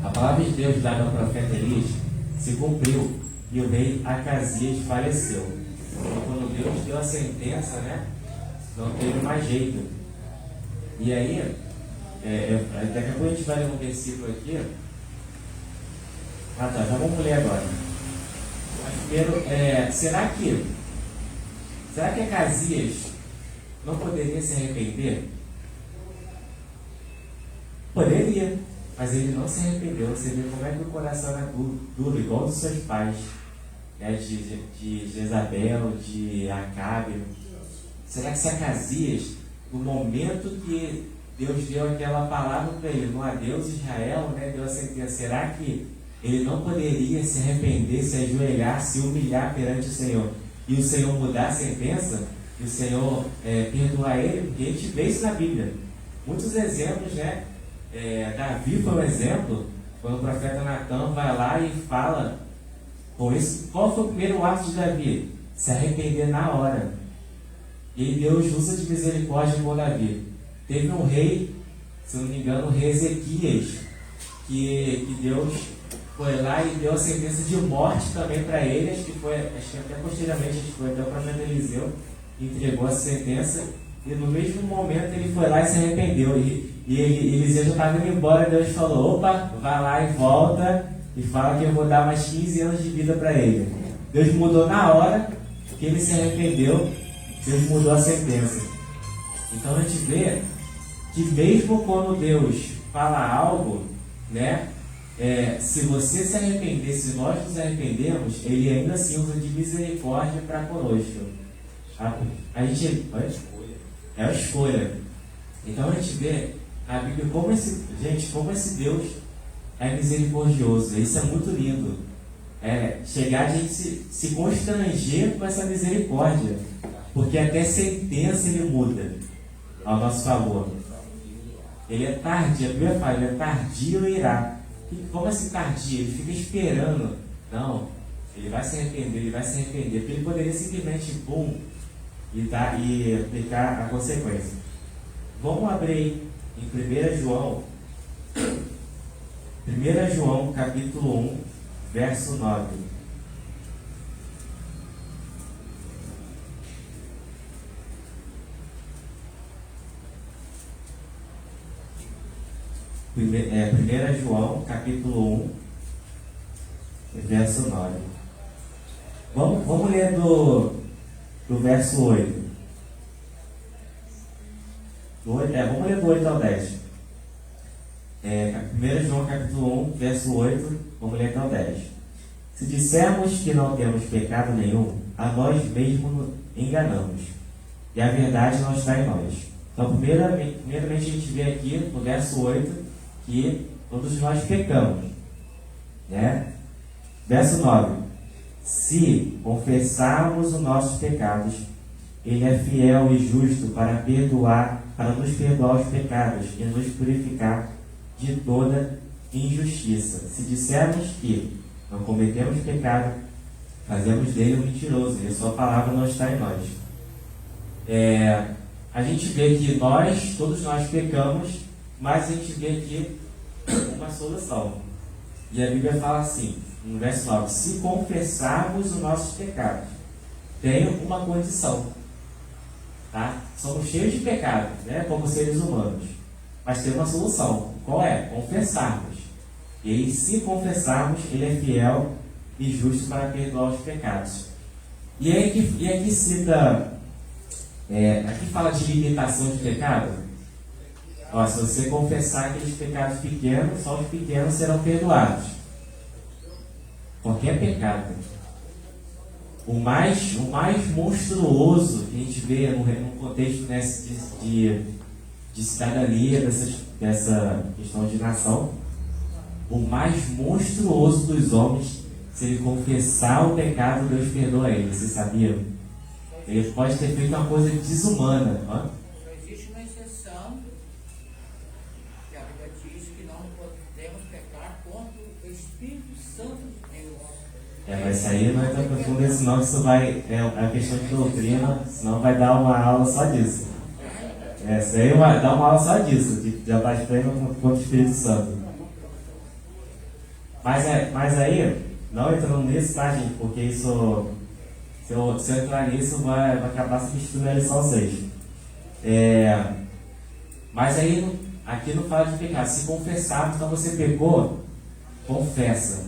A palavra de Deus dada ao profeta Elias se cumpriu e o rei Acasias faleceu. E quando Deus deu a sentença, né? Não teve mais jeito. E aí, daqui a pouco a gente vai ler um versículo aqui. Ah tá, já vamos ler agora. Mas primeiro, será que Acasias não poderia se arrepender? Poderia, mas ele não se arrependeu. Você vê como é que o coração era duro, igual dos seus pais, né? De Jezabel, de Acabe. Será que se Acasias, no momento que Deus deu aquela palavra para ele, no adeus Israel, né, deu a sentença, será que ele não poderia se arrepender, se ajoelhar, se humilhar perante o Senhor, e o Senhor mudar a sentença, e o Senhor perdoar ele? Porque a gente vê isso na Bíblia. Muitos exemplos, né? Davi foi um exemplo, quando o profeta Natan vai lá e fala com isso. Qual foi o primeiro ato de Davi? Se arrepender na hora. E Deus usa de misericórdia com Davi. Teve um rei, se não me engano, o rei Ezequias, que Deus foi lá e deu a sentença de morte também para ele. Acho que até posteriormente até o profeta Eliseu entregou a sentença, e no mesmo momento ele foi lá e se arrependeu. E Eliseu já estava indo embora, Deus falou: opa, vai lá e volta e fala que eu vou dar mais 15 anos de vida para ele. Deus mudou na hora que ele se arrependeu, Deus mudou a sentença. Então a gente vê que mesmo quando Deus fala algo, né, se você se arrepender, se nós nos arrependemos, Ele ainda assim usa de misericórdia para conosco. A gente é a escolha. Então a gente vê a Bíblia como esse Deus é misericordioso. Isso é muito lindo. Chegar a gente se constranger com essa misericórdia, porque até sentença Ele muda ao nosso favor. Ele é tardio, a Bíblia fala, ele é tardio e irá. Como assim tardio? Ele fica esperando. Não, ele vai se arrepender, porque ele poderia simplesmente e aplicar a consequência. Vamos abrir em 1 João capítulo 1, verso 9. Primeira João, capítulo 1, verso 9. Vamos ler do verso 8. Vamos ler do 8 ao 10. 1 João, capítulo 1, verso 8. Vamos ler até o 10. Se dissermos que não temos pecado nenhum, a nós mesmos nos enganamos, e a verdade não está em nós. Então, primeiramente a gente vê aqui no verso 8 que todos nós pecamos, né? Verso 9: se confessarmos os nossos pecados, Ele é fiel e justo para nos perdoar os pecados e nos purificar de toda injustiça. Se dissermos que não cometemos pecado, fazemos dele um mentiroso, e a sua palavra não está em nós. A gente vê que todos nós pecamos, mas a gente vê aqui uma solução. E a Bíblia fala assim, no verso 9: se confessarmos os nossos pecados, tem uma condição, tá? Somos cheios de pecado, né, como seres humanos, mas tem uma solução. Qual é? Confessarmos. E aí, se confessarmos, Ele é fiel e justo para perdoar os pecados. E aqui cita, aqui fala de limitação de pecado. Se você confessar aqueles pecados pequenos, só os pequenos serão perdoados. Qualquer pecado. O mais monstruoso que a gente vê no contexto de cidadania, dessa questão de nação, o mais monstruoso dos homens, se ele confessar o pecado, Deus perdoa ele. Vocês sabiam? Ele pode ter feito uma coisa desumana. Só existe uma exceção, que a Bíblia diz que não podemos pecar contra o Espírito Santo de Deus. Mas isso aí não é tão profundo, senão isso vai. É questão de doutrina, senão vai dar uma aula só disso. Isso aí vai dar uma aula só disso, de blasfêmia contra o Espírito Santo. Mas aí, não entrando nisso, tá, gente? Porque isso Se eu entrar nisso, vai acabar se misturando a lição 6. Mas aí, aqui não fala de pecar. Se confessar, então você pecou, confessa.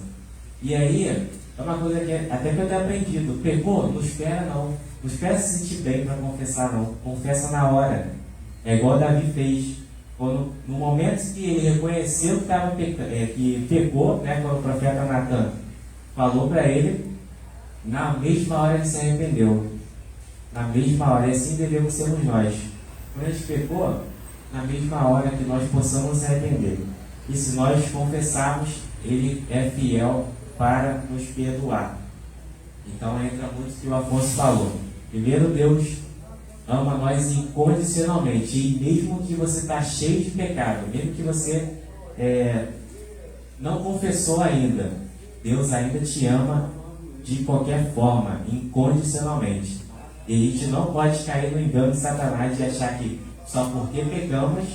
E aí, é uma coisa que até que eu tenho aprendido. Pecou? Não espera não. Não espera se sentir bem para confessar não. Confessa na hora. É igual Davi fez. Quando, no momento que ele reconheceu que pecou, né, quando o profeta Natan falou para ele, na mesma hora ele se arrependeu. Na mesma hora. E assim devemos sermos nós. Quando a gente pecou, na mesma hora que nós possamos se arrepender. E se nós confessarmos, Ele é fiel para nos perdoar. Então entra muito o que o Afonso falou. Primeiro, Deus ama nós incondicionalmente. E mesmo que você está cheio de pecado, mesmo que você não confessou ainda, Deus ainda te ama de qualquer forma, incondicionalmente. E a gente não pode cair no engano de Satanás de achar que só porque pecamos,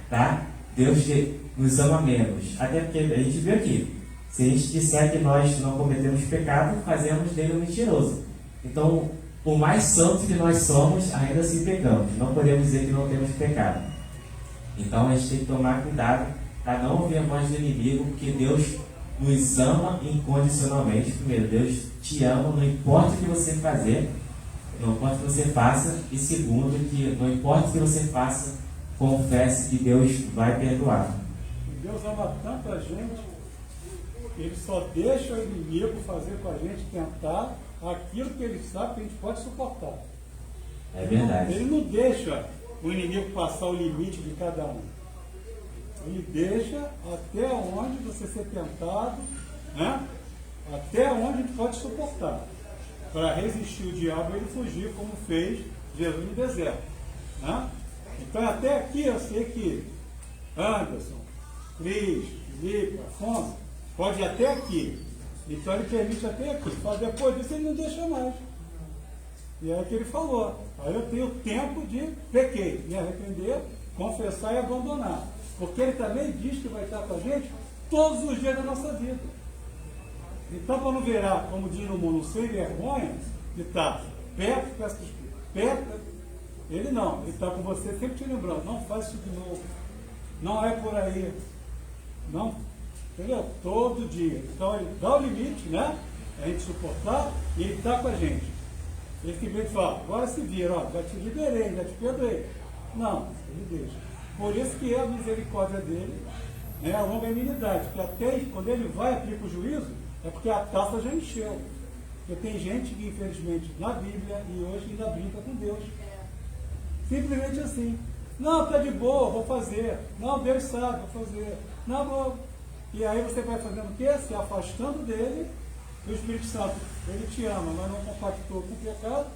tá? Deus nos ama menos. Até porque a gente viu aqui, se a gente disser que nós não cometemos pecado, fazemos dele um mentiroso. Então, por mais santo que nós somos, ainda assim pecamos. Não podemos dizer que não temos pecado. Então, a gente tem que tomar cuidado para não ouvir a voz do inimigo, porque Deus nos ama incondicionalmente. Primeiro, Deus te ama, não importa o que você fazer, não importa o que você faça. E segundo, que não importa o que você faça, confesse que Deus vai perdoar. Deus ama tanto a gente, que Ele só deixa o inimigo fazer com a gente tentar aquilo que Ele sabe que a gente pode suportar. É verdade. Ele não deixa o inimigo passar o limite de cada um. Ele deixa até onde você ser tentado, né? Até onde a gente pode suportar. Para resistir o diabo, ele fugir, como fez Jesus no deserto. Né? Então, até aqui eu sei que Anderson, Cris, Felipe, Afonso, pode ir até aqui. Então, ele permite até aqui. Mas depois disso, ele não deixa mais. E é o que ele falou. Aí eu tenho tempo de pequei, me arrepender, confessar e abandonar. Porque ele também diz que vai estar com a gente todos os dias da nossa vida. Então, para não virar, como diz no mundo, sem vergonha, de estar perto, perto, ele não. Ele está com você sempre te lembrando, não faz isso de novo. Não é por aí. Não, entendeu? Todo dia. Então, ele dá o limite, né? A gente suportar e ele está com a gente. Ele que vem e fala, agora se vira, ó, já te liberei, já te perdoei. Não, ele deixa. Por isso que é a misericórdia dele, né, a longanimidade, que até quando ele vai aplicar o juízo, é porque a taça já encheu. Porque tem gente que, infelizmente, na Bíblia e hoje ainda brinca com Deus. Simplesmente assim. Não, está de boa, vou fazer. Não, Deus sabe, vou fazer. Não, vou. E aí você vai fazendo o quê? Se afastando dele. O Espírito Santo, ele te ama, mas não compactou com o pecado.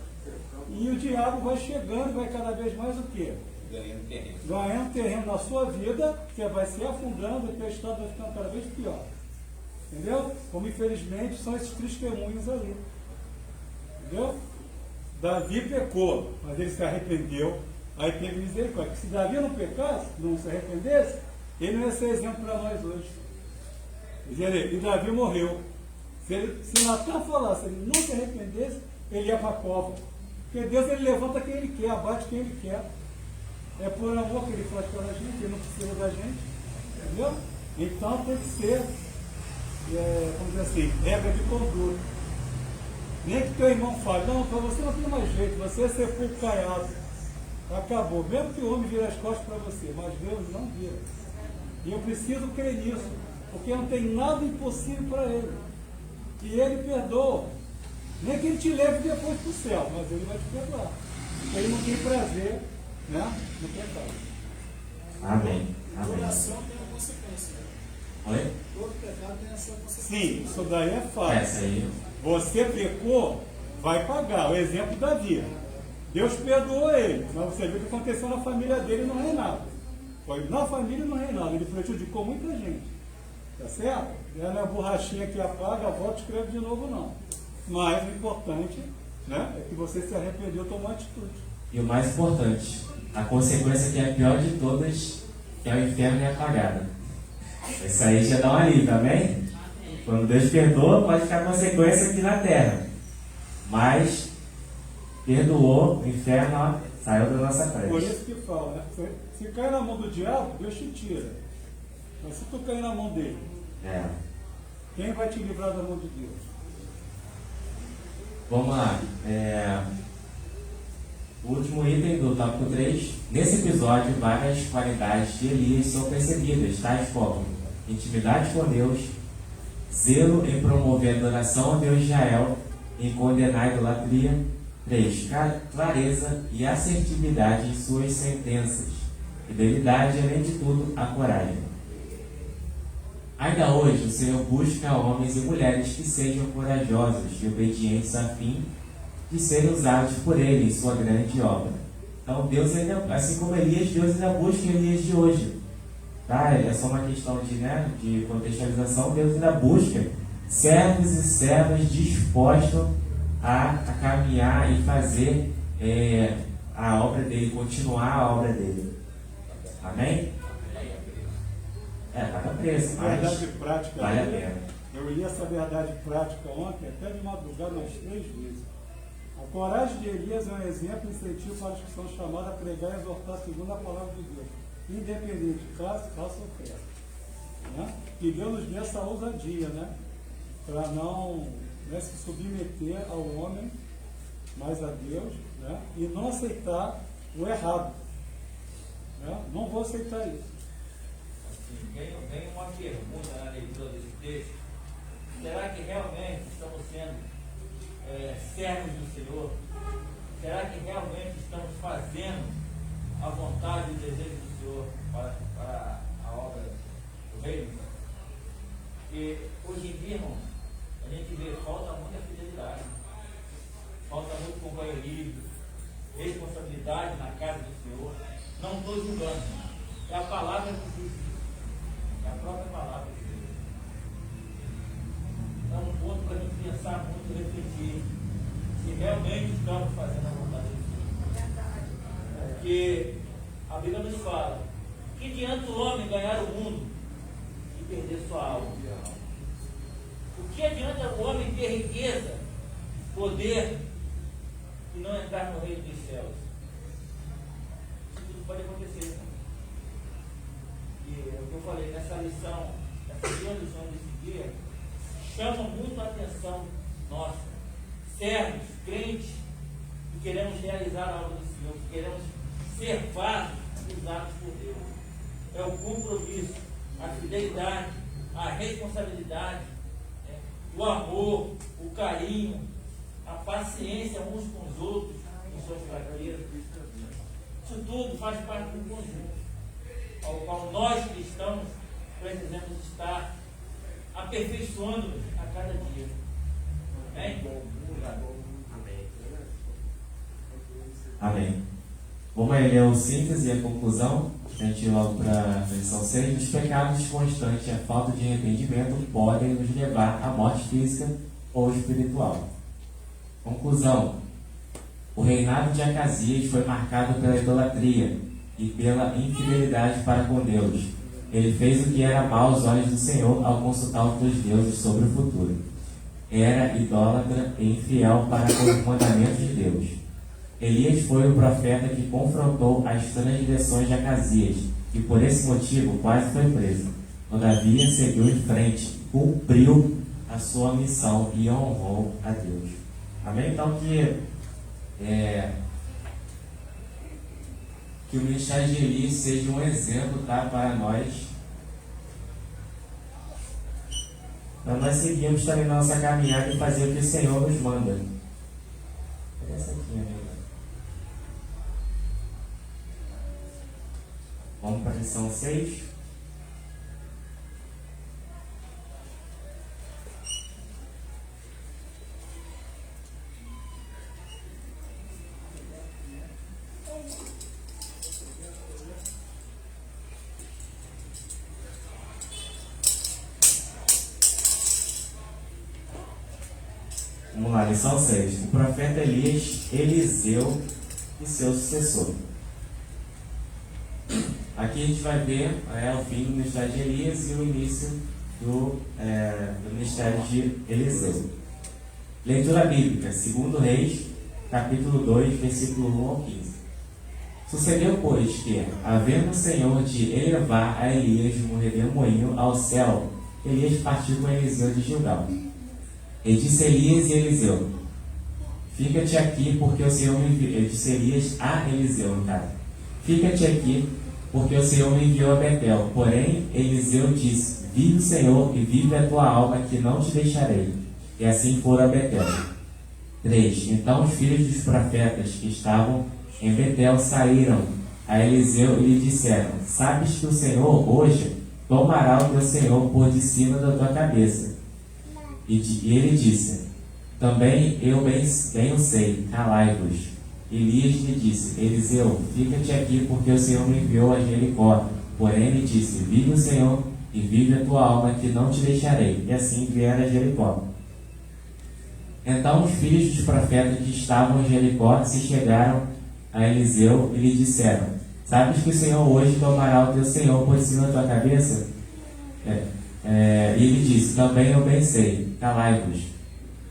E o diabo vai chegando e vai cada vez mais o quê? Ganhando terreno. Ganhando terreno na sua vida, você vai se afundando e o estado vai ficando cada vez pior. Entendeu? Como infelizmente são esses testemunhos ali. Entendeu? Davi pecou, mas ele se arrependeu, aí teve misericórdia. Se Davi não pecasse, não se arrependesse, ele não ia ser exemplo para nós hoje. E Davi morreu. Se Natan falasse, ele não se arrependesse, ele ia para a cova. Porque Deus, ele levanta quem ele quer, abate quem ele quer. É por amor que ele faz pela gente, ele não precisa da gente. Entendeu? Então tem que ser, vamos dizer assim, regra de conduta. Nem que teu irmão fale, não, para você não tem mais jeito, você é sepulcro caiado. Acabou. Mesmo que o homem vire as costas para você, mas Deus não vira. E eu preciso crer nisso, porque não tem nada impossível para ele. E ele perdoa. Nem que ele te leve depois para o céu, mas ele vai te perdoar. Porque ele não tem prazer, né, no pecado. Amém. Amém. Toda ação tem uma consequência. Oi? Todo pecado tem a sua consequência. Sim, isso daí é fácil. Essa aí. Você pecou, vai pagar. O exemplo da Davi. Deus perdoou ele, mas você viu o que aconteceu na família dele no reinado. Foi na família e no reinado. Ele prejudicou muita gente. Tá certo? Ela é a borrachinha que apaga, volta e escreve de novo, não. Mas o importante, né, é que você se arrependeu e tomou atitude. E o mais importante, a consequência que é a pior de todas, que é o inferno e a apagada. Isso aí já dá um alívio, amém? Quando Deus perdoa, pode ficar consequência aqui na terra. Mas perdoou, o inferno ó, saiu da nossa Por frente. isso que fala, né? Se cair na mão do diabo, Deus te tira. Mas se tu cair na mão dele, É. quem vai te livrar da mão de Deus? Vamos lá. O último item do tópico 3. Nesse episódio, várias qualidades de Elias são percebidas, tais como intimidade com Deus, zelo em promover a adoração ao Deus de Israel, em condenar a idolatria. 3. Clareza e assertividade em suas sentenças. Fidelidade, além de tudo, a coragem. Ainda hoje, o Senhor busca homens e mulheres que sejam corajosos e obedientes a fim de serem usados por Ele em sua grande obra. Então, Deus ainda, assim como Elias, Deus ainda busca Elias de hoje. Tá? É só uma questão de contextualização. Deus ainda busca servos e servas dispostos a caminhar e fazer a obra dele, continuar a obra dele. Amém? Estava preso, mas Verdade prática. vale a pena. Eu li essa verdade prática ontem, até de madrugada, umas 3 vezes. A coragem de Elias é um exemplo e incentivo para os que são chamados a pregar e exortar segundo a palavra de Deus, independente de classe, raça ou fé. Né? Que Deus nos dê essa ousadia, né? Para não se submeter ao homem, mas a Deus, né? E não aceitar o errado. Né? Não vou aceitar isso. Vem uma pergunta na leitura desse texto: será que realmente estamos sendo servos do Senhor? Será que realmente estamos fazendo a vontade e o desejo do Senhor para a obra do reino? Porque hoje em dia, irmão, a gente vê falta muita fidelidade, falta muito companheirismo, responsabilidade na casa do Senhor. Não estou julgando, é a palavra que diz. A própria palavra de Deus. É um ponto para a gente pensar muito e refletir se realmente estamos fazendo a vontade de Deus. Porque a Bíblia nos fala: que adianta o homem ganhar o mundo e perder sua alma? O que adianta o homem ter riqueza, poder e não entrar no reino dos céus? Isso tudo pode acontecer. E é o que eu falei, nessa lição, essas duas lições desse dia, chamam muito a atenção nossa. Servos, crentes, que queremos realizar a obra do Senhor, que queremos ser vasos usados por Deus. É o compromisso, a fidelidade, a responsabilidade, o amor, o carinho, a paciência uns com os outros, em suas fraquezas. Isso tudo faz parte do conjunto ao qual nós cristãos precisamos estar aperfeiçoando-nos a cada dia. Amém? Amém. Vamos aí ler o síntese e a conclusão. A gente ir logo para a lição 6. Os pecados constantes e a falta de arrependimento podem nos levar à morte física ou espiritual. Conclusão. O reinado de Acasias foi marcado pela idolatria e pela infidelidade para com Deus. Ele fez o que era mal aos olhos do Senhor ao consultar os deuses sobre o futuro. Era idólatra e infiel para com os mandamentos de Deus. Elias foi o profeta que confrontou as transgressões de Acasias e por esse motivo quase foi preso. Todavia seguiu em frente, cumpriu a sua missão e honrou a Deus. Amém? Então que o ministério de Elias seja um exemplo, tá, para nós seguirmos também nossa caminhada e fazer o que o Senhor nos manda. Essa aqui, amiga. Vamos para a lição 6. Vamos lá, lição 6. O profeta Eliseu e seu sucessor. Aqui a gente vai ver o fim do ministério de Elias e o início do ministério de Eliseu. Leitura bíblica, 2 Reis, capítulo 2, versículo 1 ao 15. Sucedeu, pois, que, havendo o Senhor de elevar a Elias no redemoinho ao céu, Elias partiu com Eliseu de Gilgal. E disse Elias e Eliseu: fica-te aqui, porque o Senhor me enviou. Ele disse Elias a Eliseu, no caso: fica-te aqui, porque o Senhor me enviou a Betel. Porém, Eliseu disse: vive o Senhor e vive a tua alma, que não te deixarei. E assim foram a Betel. 3. Então os filhos dos profetas que estavam em Betel saíram a Eliseu e lhe disseram: sabes que o Senhor hoje tomará o teu Senhor por de cima da tua cabeça. E ele disse: também eu bem o sei, calai-vos. Elias lhe disse: Eliseu, fica-te aqui, porque o Senhor me enviou a Jericó. Porém ele disse: vive o Senhor e vive a tua alma, que não te deixarei. E assim vieram a Jericó. Então os filhos dos profetas que estavam em Jericó se chegaram a Eliseu e lhe disseram: sabes que o Senhor hoje tomará o teu Senhor por cima da tua cabeça? E ele disse: também eu bem sei, calai-vos.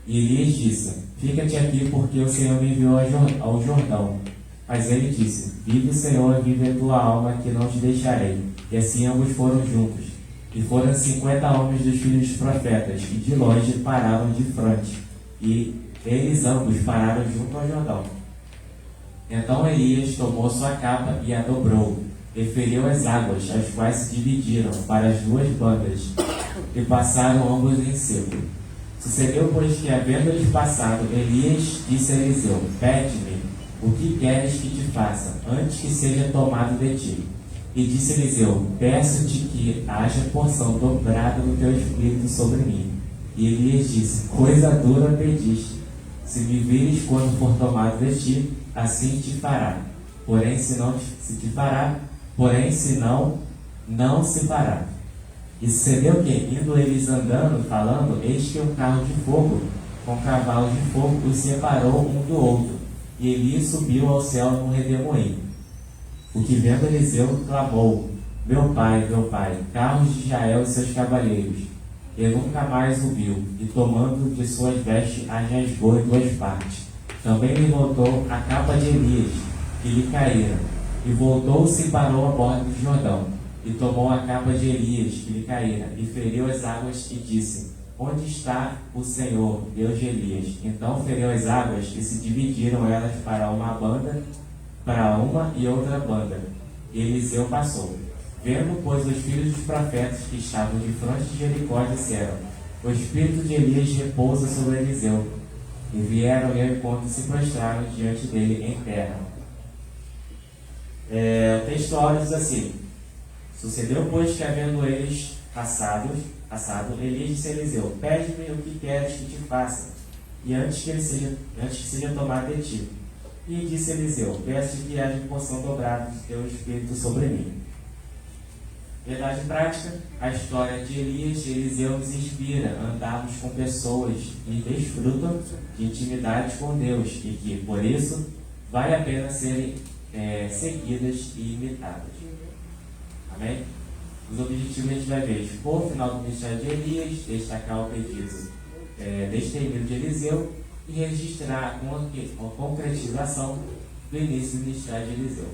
E Elias disse: fica-te aqui, porque o Senhor me enviou ao Jordão. Mas ele disse: vive o Senhor e vive a tua alma, que não te deixarei. E assim ambos foram juntos. E foram 50 homens dos filhos dos profetas, que de longe pararam de frente. E eles ambos pararam junto ao Jordão. Então Elias tomou sua capa e a dobrou, e feriu as águas, as quais se dividiram para as duas bandas, e passaram ambos em seco. Sucedeu, pois, que, havendo eles passado, Elias disse a Eliseu: pede-me o que queres que te faça, antes que seja tomado de ti. E disse Eliseu: peço-te que haja porção dobrada do teu espírito sobre mim. E Elias disse: coisa dura pediste. Se me vires quando for tomado de ti, assim te fará. Porém, se não te fará, porém, se não, não se fará. E sucedeu que, indo eles andando, falando, eis que um carro de fogo, com cavalos de fogo, os separou um do outro. E Elias subiu ao céu num redemoinho. O que vendo Eliseu clamou: meu pai, carros de Israel e seus cavaleiros. E nunca mais o viu, e tomando de suas vestes, as rasgou em duas partes. Também lhe voltou a capa de Elias, que lhe caíra, e voltou-se e parou à borda do Jordão, e tomou a capa de Elias, que lhe caíra, e feriu as águas, e disse: onde está o Senhor, Deus de Elias? Então feriu as águas, e se dividiram elas para uma banda, para uma e outra banda. E Eliseu passou. Vendo, pois, os filhos dos profetas que estavam de frente de Jericó, disseram: o espírito de Elias repousa sobre Eliseu. E vieram-lhe ao encontro e se prostraram diante dele em terra. O texto áureo diz assim: sucedeu, pois, que, havendo eles passado, Elias disse a Eliseu: pede-me o que queres que te faça, e antes que seja tomado de ti. E disse Eliseu: peço que haja porção dobrada do teu espírito sobre mim. Verdade prática: a história de Elias e Eliseu nos inspira a andarmos com pessoas que desfrutam de intimidade com Deus e que, por isso, vale a pena serem seguidas e imitadas. Amém? Os objetivos a gente vai ver: expor o final do ministério de Elias, destacar o pedido destemido de Eliseu e registrar uma concretização do início do ministério de Eliseu.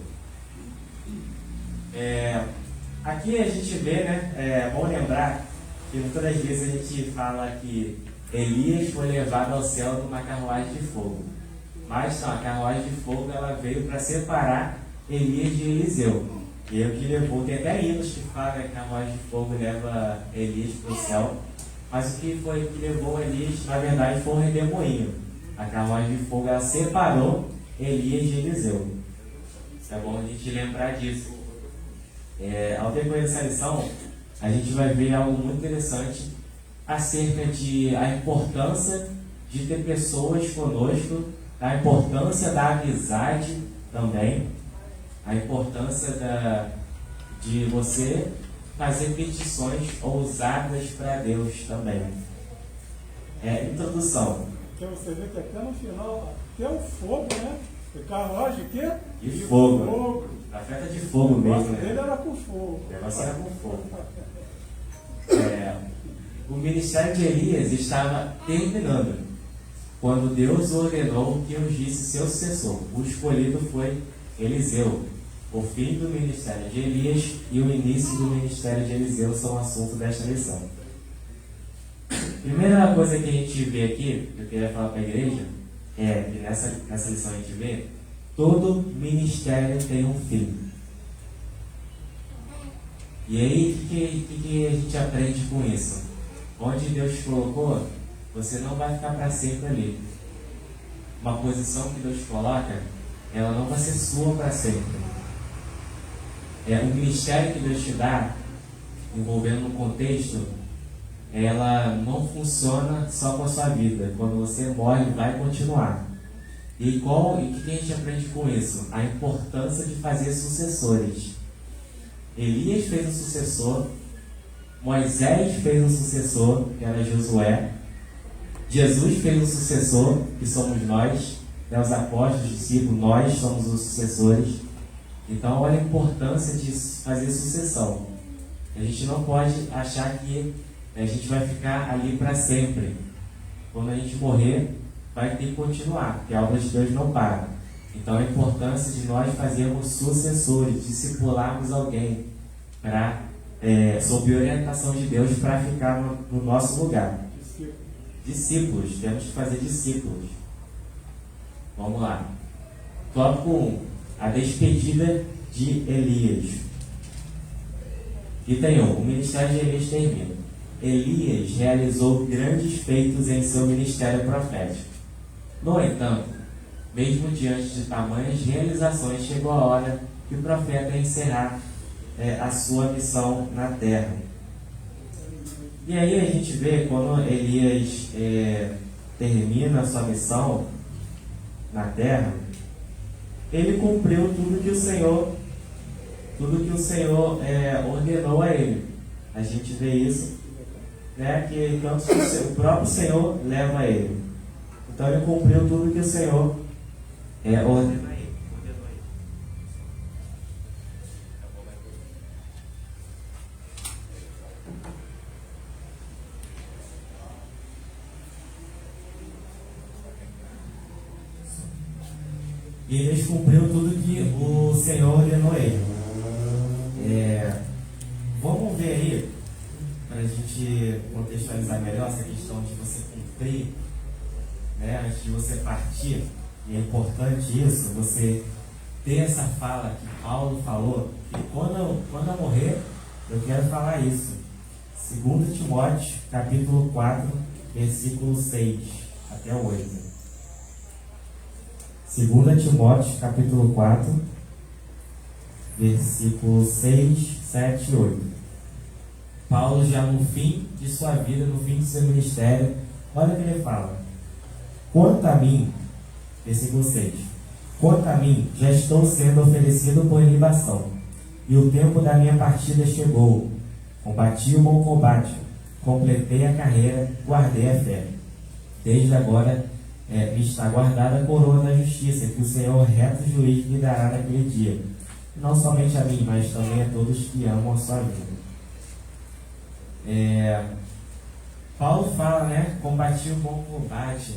Aqui a gente vê, é bom lembrar que muitas das vezes a gente fala que Elias foi levado ao céu numa carruagem de fogo. Mas não, a carruagem de fogo ela veio para separar Elias de Eliseu. E o que levou, tem até hinos que falam que a carruagem de fogo leva Elias para o céu. Mas o que levou Elias, na verdade, foi um redemoinho. A carruagem de fogo ela separou Elias de Eliseu. É bom a gente lembrar disso. Ao decorrer dessa lição, a gente vai ver algo muito interessante acerca da importância de ter pessoas conosco, da importância da amizade também, a importância de você fazer petições ousadas para Deus também. Introdução. Então você vê que até no final, até o fogo, né? O carruagem que é? De fogo. A festa de fogo mesmo, né? Ele era com fogo. O negócio era com fogo. O ministério de Elias estava terminando. quando Deus ordenou que ungisse seu sucessor. O escolhido foi Eliseu. O fim do ministério de Elias e o início do ministério de Eliseu são o assunto desta lição. Primeira coisa que a gente vê aqui, que eu queria falar para a igreja, é que nessa lição a gente vê, todo ministério tem um fim. E aí, o que a gente aprende com isso? Onde Deus te colocou, você não vai ficar para sempre ali. Uma posição que Deus coloca, ela não vai ser sua para sempre. O ministério que Deus te dá, envolvendo um contexto, ela não funciona só com a sua vida. Quando você morre, vai continuar. E o que a gente aprende com isso? A importância de fazer sucessores. Elias fez um sucessor, Moisés fez um sucessor, que era Josué, Jesus fez um sucessor, que somos nós, os apóstolos, os discípulos, nós somos os sucessores. Então, olha a importância de fazer sucessão. A gente não pode achar que a gente vai ficar ali para sempre. Quando a gente morrer, vai ter que continuar, porque a obra de Deus não para. Então, a importância de nós fazermos sucessores, discipularmos alguém sob orientação de Deus para ficar no nosso lugar. Discípulos, temos que fazer discípulos. Vamos lá. Tópico 1. A despedida de Elias. Item 1. O ministério de Elias termina. Elias realizou grandes feitos em seu ministério profético. No entanto, mesmo diante de tamanhas realizações, chegou a hora que o profeta ia encerrar a sua missão na terra. E aí a gente vê quando Elias termina a sua missão na terra, ele cumpriu tudo que o Senhor ordenou a ele. A gente vê isso, né, que tanto o próprio Senhor leva ele. Então ele cumpriu tudo que o Senhor ordenou a ele. E Elias cumpriu tudo que o Senhor ordenou a ele. Vamos ver aí, para a gente contextualizar melhor essa questão de você cumprir, né, antes de você partir. E é importante isso, você ter essa fala que Paulo falou, que quando eu morrer, eu quero falar isso. 2 Timóteo, capítulo 4, versículo 6 até o 8. 2 Timóteo, capítulo 4, versículos 6, 7 e 8. Paulo, já no fim de sua vida, no fim de seu ministério, olha o que ele fala. Quanto a mim, versículo 6. Quanto a mim, já estou sendo oferecido por libação, e o tempo da minha partida chegou. Combati o bom combate, completei a carreira, guardei a fé. Desde agora me está guardada a coroa da justiça, que o Senhor, reto juiz, me dará naquele dia. Não somente a mim, mas também a todos que amam a sua vida. Paulo fala, né? Combati o bom combate,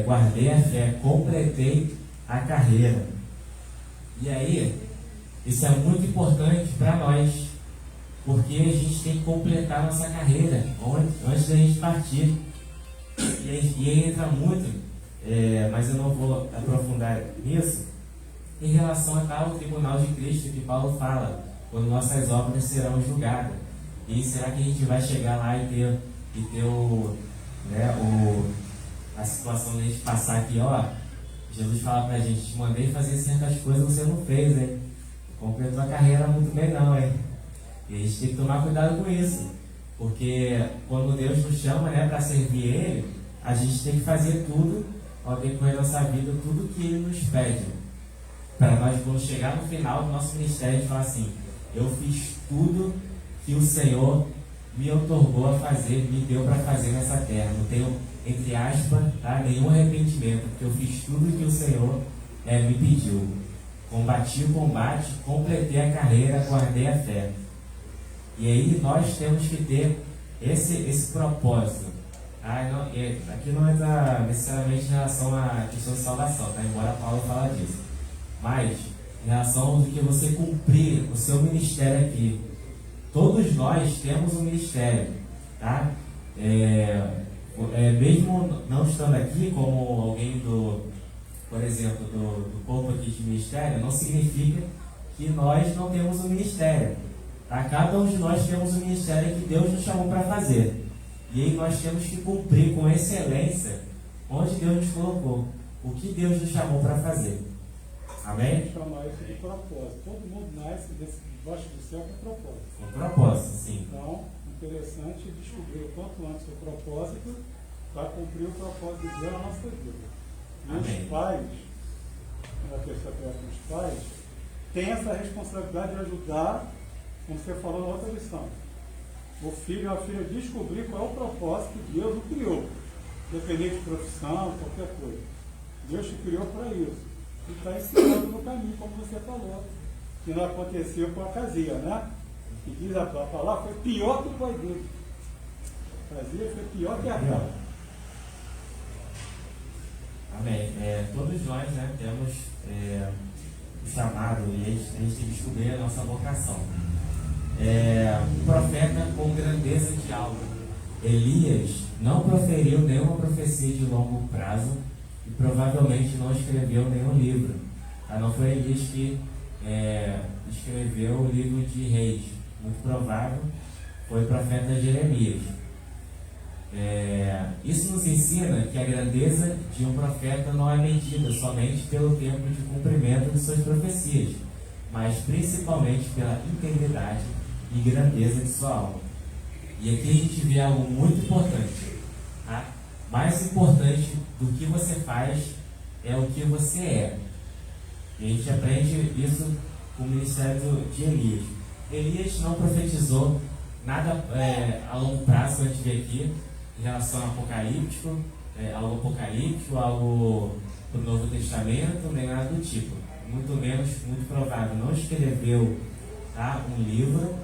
guardei a fé, completei a carreira. E aí, isso é muito importante para nós, porque a gente tem que completar nossa carreira antes da gente partir. E aí entra muito, mas eu não vou aprofundar nisso, em relação a tal tribunal de Cristo que Paulo fala, quando nossas obras serão julgadas. E será que a gente vai chegar lá e ter a situação de a gente passar aqui, Jesus fala pra gente, te mandei fazer certas coisas, você não fez, hein? Completou a carreira muito bem não, hein? E a gente tem que tomar cuidado com isso, porque quando Deus nos chama, né, para servir Ele, a gente tem que fazer tudo, ao decorrer da nossa vida, tudo que Ele nos pede. Para nós, quando chegar no final do nosso ministério, a gente falar assim, eu fiz tudo que o Senhor me outorgou a fazer, me deu para fazer nessa terra. Não tenho, entre aspas, nenhum arrependimento, porque eu fiz tudo que o Senhor me pediu. Combati o combate, completei a carreira, guardei a fé. E aí nós temos que ter esse propósito. Aqui não entra necessariamente em relação à questão de salvação, tá? Embora Paulo fala disso. Mas, em relação do que você cumprir o seu ministério aqui. Todos nós temos um ministério, tá? Mesmo não estando aqui como alguém por exemplo, do corpo aqui de ministério, não significa que nós não temos um ministério. Tá? Cada um de nós temos um ministério que Deus nos chamou para fazer. E aí nós temos que cumprir com excelência onde Deus nos colocou, o que Deus nos chamou para fazer. Amém? Chamar isso de propósito. Todo mundo nasce debaixo do céu com propósito. Com propósito, sim. Então, interessante descobrir o quanto antes o propósito para cumprir o propósito de Deus na nossa vida. E Amém. os pais, na terceira perto dos pais, têm essa responsabilidade de ajudar, como você falou na outra lição, o filho e a filha descobrir qual é o propósito que Deus o criou, independente de profissão, qualquer coisa. Deus te criou para isso. E está ensinando no caminho, como você falou, que não aconteceu com a Casia, né? Que diz a palavra, foi pior que o pai dele. Casia foi pior que a cara. Amém. Todos nós, né, temos o chamado e a gente tem que descobrir a nossa vocação. O profeta com grandeza de alma. Elias não proferiu nenhuma profecia de longo prazo e provavelmente não escreveu nenhum livro. Não foi Elias que escreveu o livro de Reis. Muito provável foi o profeta Jeremias. Isso nos ensina que a grandeza de um profeta não é medida somente pelo tempo de cumprimento de suas profecias, mas principalmente pela integridade e grandeza de sua alma. E aqui a gente vê algo muito importante, tá? Mais importante do que você faz é o que você é. E a gente aprende isso com o ministério de Elias. Elias não profetizou nada a longo prazo, que a gente vê aqui, em relação ao apocalíptico, algo do Novo Testamento, nem nada do tipo. Muito menos, muito provável, não escreveu, tá, um livro.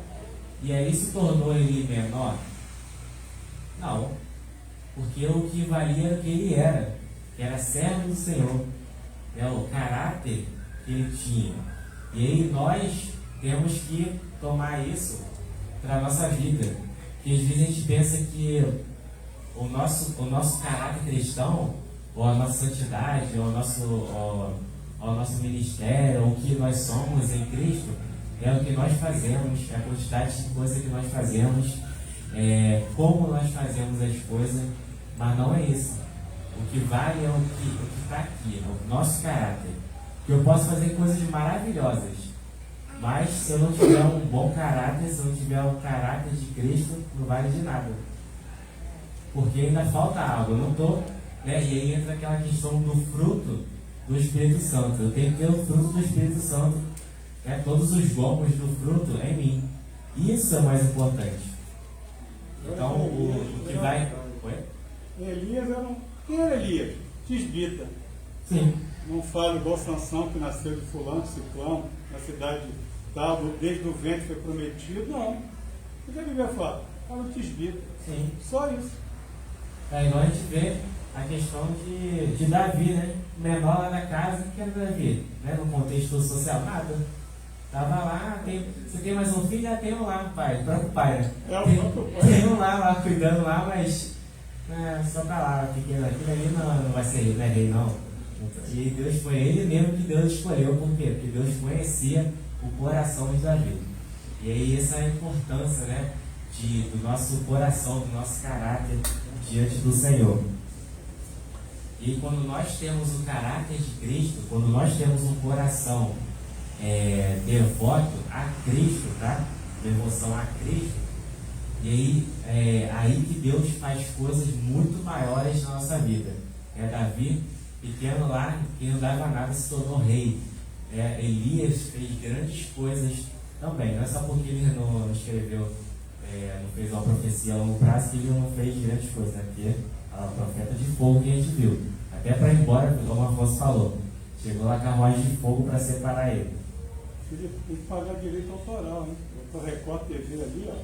E aí se tornou ele menor? Não. Porque o que valia era o que ele era, que era servo do Senhor, o caráter que ele tinha. E aí nós temos que tomar isso para a nossa vida. Porque às vezes a gente pensa que o nosso caráter cristão, ou a nossa santidade, ou o nosso ministério, ou o que nós somos em Cristo, é o que nós fazemos, é a quantidade de coisas que nós fazemos, como nós fazemos as coisas, mas não é isso. O que vale é o que está aqui, é o nosso caráter. Que eu posso fazer coisas maravilhosas, mas se eu não tiver um bom caráter, se eu não tiver o caráter de Cristo, não vale de nada. Porque ainda falta algo, eu não estou, né? E aí entra aquela questão do fruto do Espírito Santo. Eu tenho que ter o fruto do Espírito Santo, né? Todos os gomos do fruto em mim. Isso é o mais importante. Então, o que vai... Oi? Elias era Quem era Elias? Tisbita. Sim. Não fala igual Sansão, que nasceu de fulano, ciclano, na cidade tal, desde o ventre foi prometido. Não. O que a Bíblia fala? Fala Tisbita. Sim. Só isso. Igual a gente vê a questão de Davi, né? Menor lá na casa, que era Davi, né? No contexto social, nada. Tava lá, você tem mais um filho? Já tem um lá, pai, o próprio pai, né? O próprio pai. Tem um lá cuidando lá, mas só tá lá, pequeno, aquilo ali não vai ser rei, não é rei não. E Deus foi ele mesmo que Deus escolheu, por quê? Porque Deus conhecia o coração de Davi. E aí essa é a importância, né? Do nosso coração, do nosso caráter diante do Senhor. E quando nós temos o caráter de Cristo, quando nós temos um coração devoto a Cristo, tá? Devoção a Cristo, e aí aí que Deus faz coisas muito maiores na nossa vida. Davi, pequeno lá, que não dava nada, se tornou rei. Elias fez grandes coisas também. Não é só porque ele não escreveu, não fez uma profecia a longo prazo que ele não fez grandes coisas, né? Porque é o profeta de fogo que a gente viu. Até para ir embora, como o Afonso falou, chegou lá a carruagem de fogo para separar ele. Tem que pagar direito autoral, né? O Record TV ali, ó.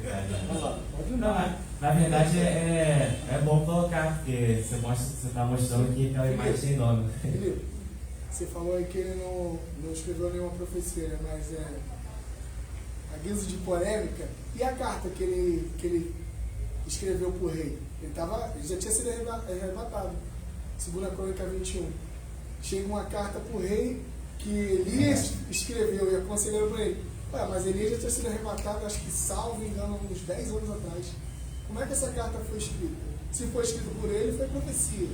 Vai lá, pode ir Não, lá. na verdade é bom colocar, porque você está mostrando que aquela imagem tem nome. Felipe, você falou aí que ele não escreveu nenhuma profecia, né? Mas a guisa de polêmica, e a carta que ele escreveu para o rei? Ele já tinha sido arrebatado. 2 Crônica 21. Chega uma carta para o rei que Elias escreveu e aconselhou para ele. Ué, mas Elias já tinha sido arrebatado, acho que, salvo engano, uns 10 anos atrás. Como é que essa carta foi escrita? Se foi escrita por ele, foi profecia.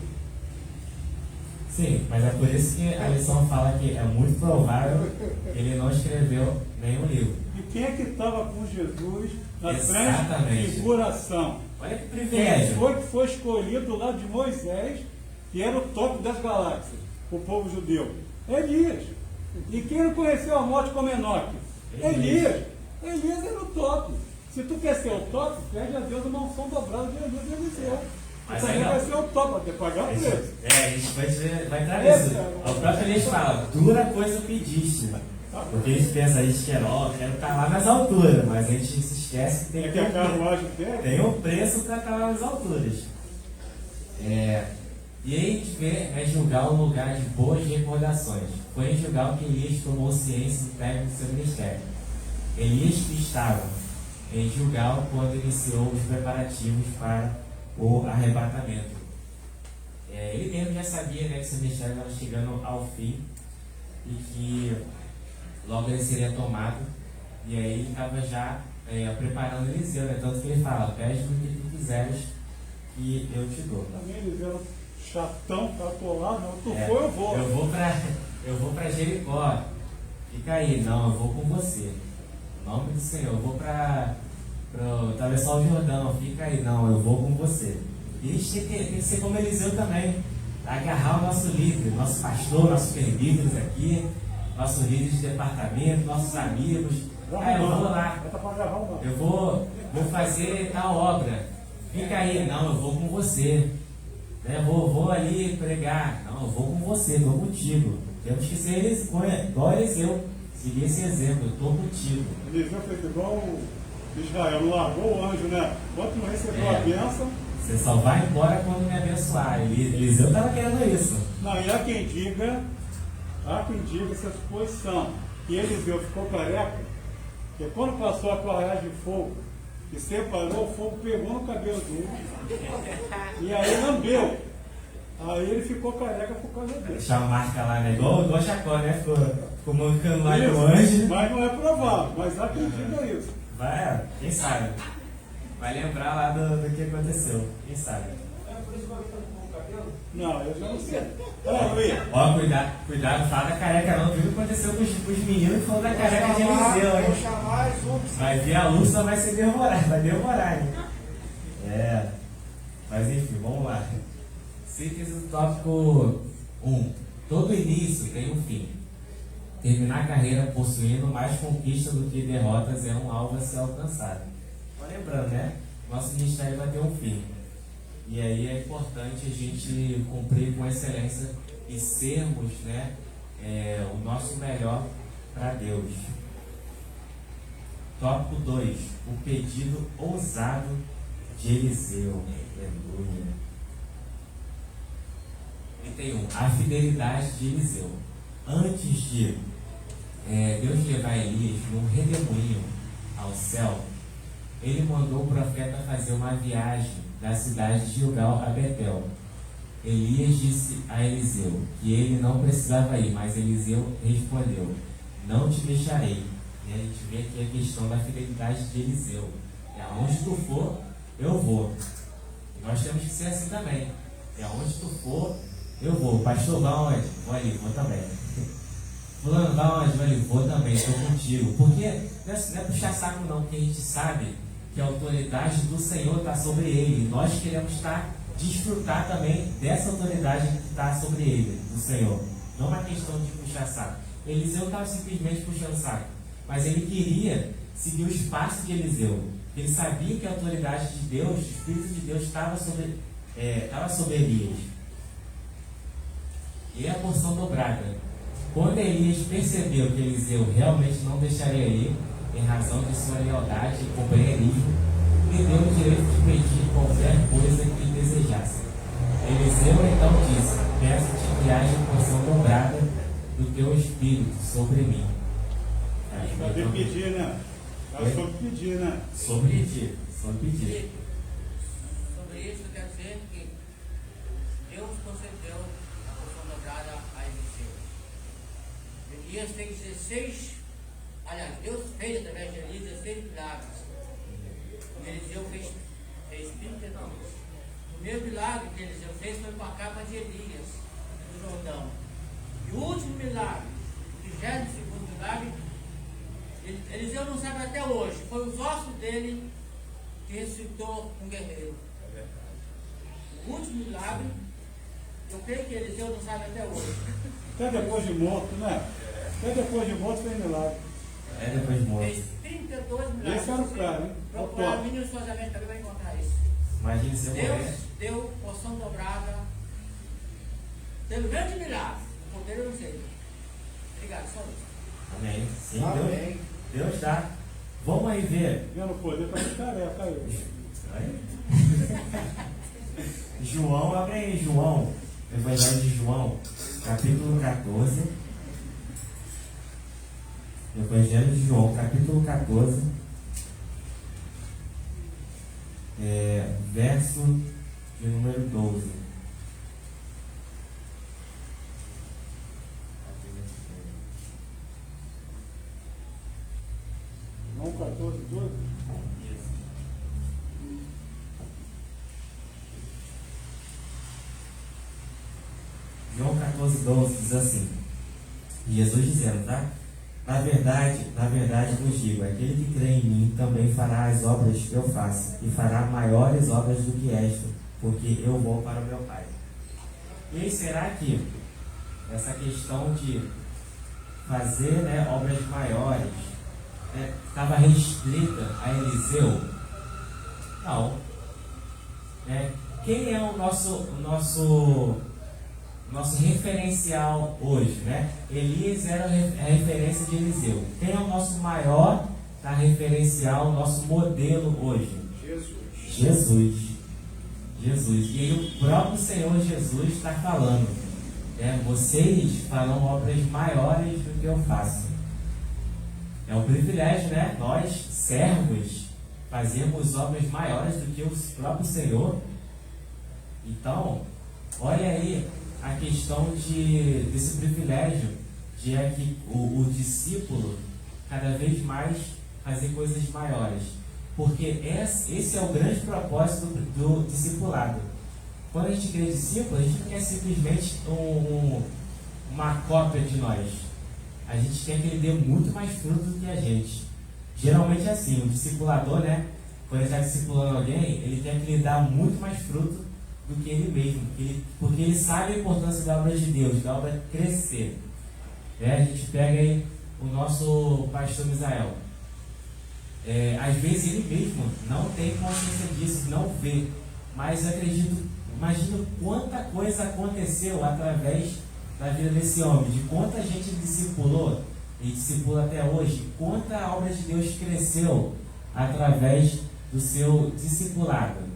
Sim, mas é por isso que a lição fala que é muito provável que ele não escreveu nenhum livro. E quem é que estava com Jesus na Exatamente. transfiguração? Olha que Quem privilégio. foi que foi escolhido lá de Moisés, que era o topo das galáxias, o povo judeu? Elias. E quem não conheceu a morte como Enoque? Elias. Elias era o top. Se tu quer ser o top, pede a Deus uma unção dobrada de Elias e Eliseu. Mas Isso aí aí, ó, vai ser o top, até pagar o preço. a gente vai entrar nisso. O próprio Elias fala, dura coisa pediste. Porque a gente pensa, a gente quer estar lá nas alturas, mas a gente se esquece que É que a carruagem pega. tem um preço para estar lá nas alturas. E aí a gente vê julgar um lugar de boas recordações. Foi em Gilgal que Elias tomou ciência do término do seu ministério. Elias estava em Gilgal quando iniciou os preparativos para o arrebatamento. Ele mesmo já sabia, né, que seu ministério estava chegando ao fim e que logo ele seria tomado. E aí ele estava já preparando Eliseu, né? Tanto que ele fala, pede o que tu quiseres e eu te dou. Também eles eram chatão, catolado, não, tu foi, eu vou. Eu vou para Jericó. Fica aí, não, eu vou com você. Em nome do Senhor, eu vou para atravessar o Jordão, fica aí, não, eu vou com você. E a gente tem que ser como Eliseu também, agarrar o nosso líder, nosso pastor, nossos líderes aqui, nosso líder de departamento, nossos amigos. Eu vou lá, eu vou fazer tal obra, fica aí, não, eu vou com você. Vou ali pregar, não, eu vou com você, vou contigo. Temos que ser igual Eliseu, seguir esse exemplo, eu estou contigo. Eliseu fez igual o Israel, não largou o anjo, né? Quando não recebeu a bênção. Você só vai embora quando me abençoar. Eliseu estava querendo isso. Não, e há quem diga essa suposição, que Eliseu ficou careca, que quando passou a coragem de fogo, e separou, o fogo pegou no cabelo dele, e aí lambeu. Aí ele ficou careca por causa dele. Deixar a marca lá, né? Igual Jacó, né? Ficou mancando lá com o anjo. Mas não é provável, mas há quem diga isso. Vai, quem sabe? Vai lembrar lá do que aconteceu. Quem sabe? Não, eu já não sei. Olha, Luiz. Ó, cuidado, fala da careca não. Viu o que aconteceu com os meninos que falou da careca de Eliseu, hein? Vai ver a luz, só vai demorar, hein? Mas enfim, vamos lá. Síntese do tópico 1. Todo início tem um fim. Terminar a carreira possuindo mais conquistas do que derrotas é um alvo a ser alcançado. Mas lembrando, né? Nosso ministério vai ter um fim. E aí é importante a gente cumprir com excelência e sermos, né, o nosso melhor para Deus. Tópico 2. O pedido ousado de Eliseu. Aleluia. Item 1. A fidelidade de Eliseu. Antes de Deus levar Elias num redemoinho ao céu, ele mandou o profeta fazer uma viagem da cidade de Gilgal a Betel. Elias disse a Eliseu que ele não precisava ir, mas Eliseu respondeu: não te deixarei. E a gente vê aqui a questão da fidelidade de Eliseu. Aonde tu for, eu vou. E nós temos que ser assim também. Aonde tu for, eu vou. Pastor, vai onde? Vou ali, vou também. Fulano, vai onde? Vou ali, vou também, estou contigo. Porque não é puxar saco não, porque a gente sabe que a autoridade do Senhor está sobre ele. Nós queremos desfrutar também dessa autoridade que está sobre ele, do Senhor. Não é uma questão de puxar saco. Eliseu estava simplesmente puxando saco, mas ele queria seguir os passos de Eliseu. Ele sabia que a autoridade de Deus, o Espírito de Deus estava sobre Elias. E a porção dobrada. Quando Elias percebeu que Eliseu realmente não deixaria ir, em razão de sua lealdade e companheirismo, lhe deu o direito de pedir qualquer coisa que lhe desejasse. Eliseu então disse: peço-te que haja porção dobrada do teu espírito sobre mim. Sobre pedir, né? É sobre pedir, né? Sobre pedir. Sobre pedir. Sobre isso, quer dizer que Deus concedeu a porção dobrada a Eliseu. Elias fez 16, aliás, Deus fez através de Elias 16 milagres. E Eliseu fez 32. O primeiro milagre que Eliseu fez foi com a capa de Elias, no Jordão. E o último milagre, o 32º milagre, Eliseu não sabe até hoje, foi os ossos dele que ressuscitou um guerreiro. O último milagre, eu creio que Eliseu não sabe até hoje. Até depois de morto, né? Até depois de morto fez milagre. É depois de morto. Fez 32 milagres. Esse era o cara, hein? Procurar minuciosamente também vai encontrar isso. Imagina se eu Deus morrer. deu porção dobrada pelo grande milagre. O poder eu não sei. Obrigado, só isso. Amém. Sim, Amém. Deus dá. Vamos aí ver. Eu não poder para de tarefa aí. João, abre aí, João. Evangelho de João, capítulo 14. Evangelho de João, capítulo 14. Verso de número 12. João 14, 12. João 14, 12 diz assim, Jesus dizendo, tá? Na verdade vos digo, aquele que crê em mim também fará as obras que eu faço, e fará maiores obras do que esta, porque eu vou para o meu Pai. E aí, será que essa questão de fazer, né, obras maiores estava restrita a Eliseu? Não. Quem é o nosso referencial hoje, né? Elias era a referência de Eliseu. Quem é o nosso maior referencial, o nosso modelo hoje? Jesus. E aí o próprio Senhor Jesus está falando, vocês farão obras maiores do que eu faço. É um privilégio, né? Nós, servos, fazemos obras maiores do que o próprio Senhor. Então, olha aí a questão desse privilégio de que o discípulo cada vez mais fazer coisas maiores, porque esse é o grande propósito do discipulado. Quando a gente cria discípulo, a gente não quer simplesmente uma cópia de nós, a gente quer que ele dê muito mais fruto do que a gente. Geralmente é assim, o discipulador, né, quando ele está discipulando alguém, ele quer que ele dê muito mais fruto do que ele mesmo, porque ele sabe a importância da obra de Deus, da obra crescer. A gente pega aí o nosso pastor Misael. Às vezes ele mesmo não tem consciência disso, não vê, mas acredito, imagino quanta coisa aconteceu através da vida desse homem, de quanta gente ele discipulou e discipula até hoje, quanta obra de Deus cresceu através do seu discipulado.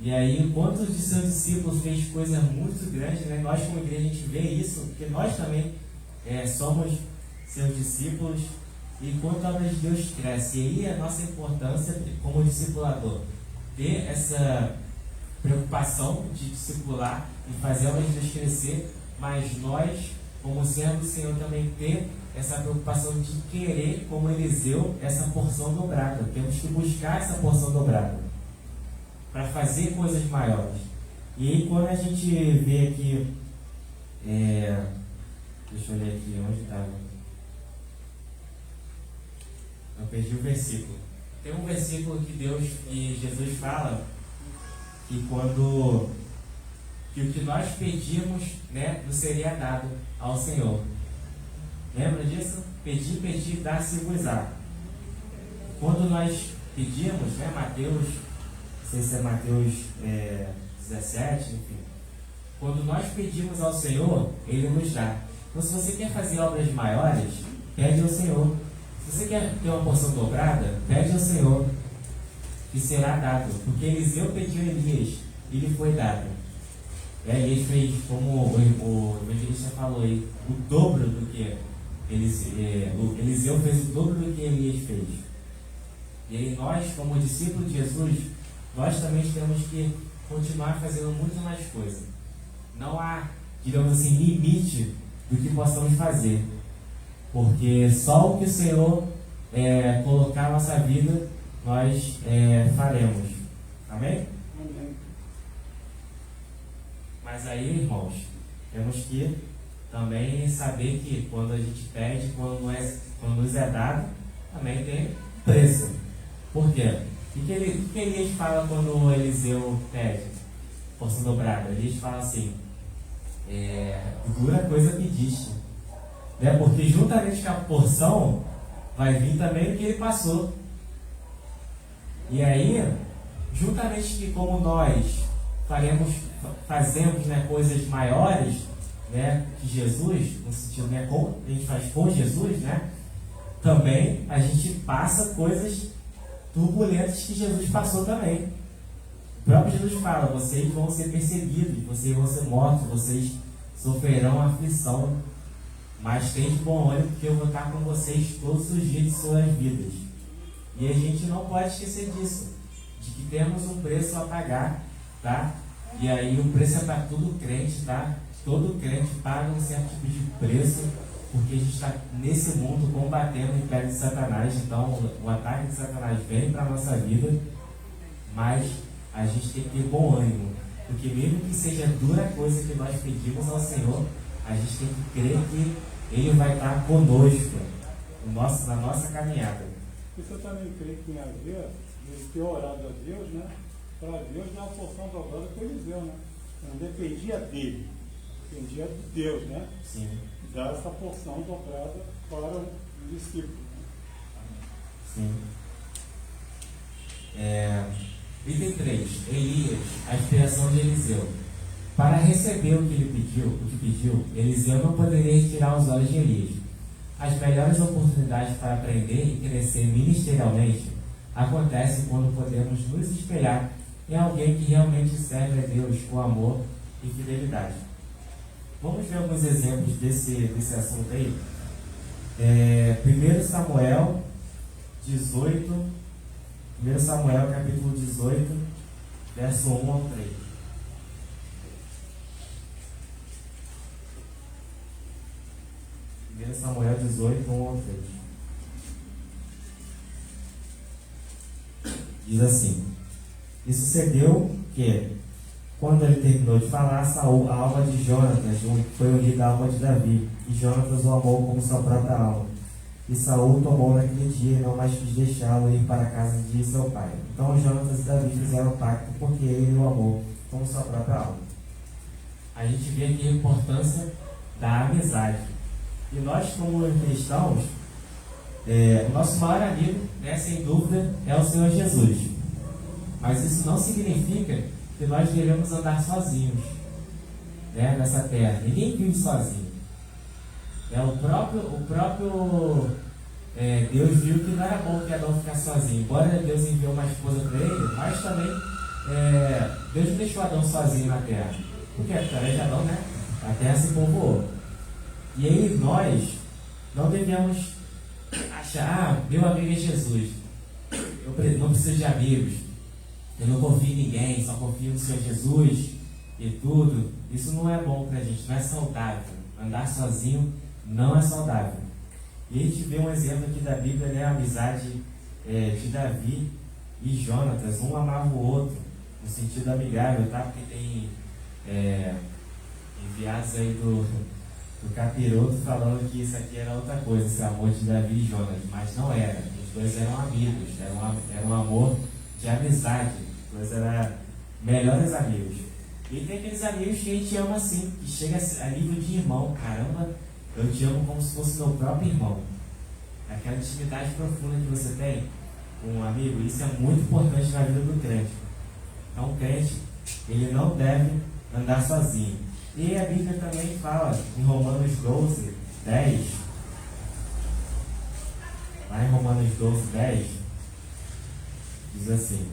E aí, quantos de seus discípulos fez coisas muito grandes, né? Nós como igreja a gente vê isso, porque nós também somos seus discípulos, e quanto a obra de Deus cresce. E aí a nossa importância como discipulador, ter essa preocupação de discipular e fazer a obra de Deus crescer, mas nós, como servos do Senhor, também ter essa preocupação de querer, como Eliseu, essa porção dobrada. Temos que buscar essa porção dobrada para fazer coisas maiores. E aí, quando a gente vê aqui, deixa eu ler aqui, onde estava? Eu perdi o versículo. Tem um versículo que Jesus fala que o que nós pedimos, né, nos seria dado ao Senhor. Lembra disso? Pedir, dar-se-vos-á. Quando nós pedimos, né, Mateus, não sei se é Mateus 17, enfim. Quando nós pedimos ao Senhor, Ele nos dá. Então, se você quer fazer obras maiores, pede ao Senhor. Se você quer ter uma porção dobrada, pede ao Senhor, que será dado. Porque Eliseu pediu a Elias, e lhe foi dado. Elias fez, como o evangelista falou aí, o dobro do que Eliseu fez o dobro do que Elias fez. E aí nós, como discípulos de Jesus, nós também temos que continuar fazendo muito mais coisa. Não há, digamos assim, limite do que possamos fazer. Porque só o que o Senhor colocar na nossa vida, nós faremos. Amém? Amém. Mas aí, irmãos, temos que também saber que quando a gente pede, quando nos é dado, também tem preço. Por quê? O que Elias fala quando Eliseu pede porção dobrada? Elias fala assim, dura coisa pediste. Né? Porque juntamente com a porção, vai vir também o que ele passou. E aí, juntamente que como nós fazemos, né, coisas maiores, né, que Jesus, no sentido, né, a gente faz com Jesus, né, também a gente passa coisas turbulentas que Jesus passou também. O próprio Jesus fala, vocês vão ser perseguidos, vocês vão ser mortos, vocês sofrerão aflição, mas tem de bom ânimo, porque eu vou estar com vocês todos os dias de suas vidas. E a gente não pode esquecer disso, de que temos um preço a pagar, tá? E aí o preço é para todo crente, tá? Todo crente paga um certo tipo de preço, porque a gente está nesse mundo combatendo o império de Satanás. Então o ataque de Satanás vem para a nossa vida, mas a gente tem que ter bom ânimo, porque mesmo que seja dura coisa que nós pedimos ao Senhor, a gente tem que crer que Ele vai estar conosco na nossa caminhada. E você também crê que tem a ver, ele ter orado a Deus, né? Para Deus dar uma porção dobrada para Eliseu, né? Não dependia dele, dependia de Deus, né? Sim. Dar essa porção dobrada para o discípulo. Sim. Item 3. Elias, a inspiração de Eliseu. Para receber o que pediu, Eliseu não poderia retirar os olhos de Elias. As melhores oportunidades para aprender e crescer ministerialmente acontecem quando podemos nos espelhar em alguém que realmente serve a Deus com amor e fidelidade. Vamos ver alguns exemplos desse assunto aí. 1 Samuel 18, 1 Samuel capítulo 18, verso 1 ao 3. 1 Samuel 18, 1 ao 3. Diz assim: E sucedeu que, quando ele terminou de falar, Saul, a alma de Jonatas foi unida à alma de Davi, e Jonatas o amou como sua própria alma. E Saul tomou naquele dia e não mais quis deixá-lo ir para a casa de seu pai. Então Jonatas e Davi fizeram pacto, porque ele o amou como sua própria alma. A gente vê aqui a importância da amizade. E nós, como cristãos, o nosso maior amigo, né, sem dúvida, é o Senhor Jesus. Mas isso não significa que nós devemos andar sozinhos, né, nessa terra. Ninguém vive sozinho. O próprio Deus viu que não era bom que Adão ficasse sozinho. Embora Deus enviou uma esposa para ele, mas também Deus não deixou Adão sozinho na terra. Porque através de Adão, né, a terra se povoou. E aí nós não devemos achar, meu amigo é Jesus, eu não preciso de amigos, eu não confio em ninguém, só confio no Senhor Jesus e tudo. Isso não é bom pra gente, não é saudável. Andar sozinho não é saudável. E a gente vê um exemplo aqui da Bíblia, né, a amizade de Davi e Jonatas. Um amava o outro, no sentido amigável, tá? Porque tem enviados aí do capiroto falando que isso aqui era outra coisa, esse amor de Davi e Jonas, mas não era. Os dois eram amigos, era um amor de amizade, os dois eram melhores amigos. E tem aqueles amigos que a gente ama assim, que chega a nível de irmão. Caramba, eu te amo como se fosse meu próprio irmão. Aquela intimidade profunda que você tem com um amigo, isso é muito importante na vida do crente. Então o crente, ele não deve andar sozinho. E a Bíblia também fala, em Romanos 12, 10, Lá em Romanos 12, 10, diz assim: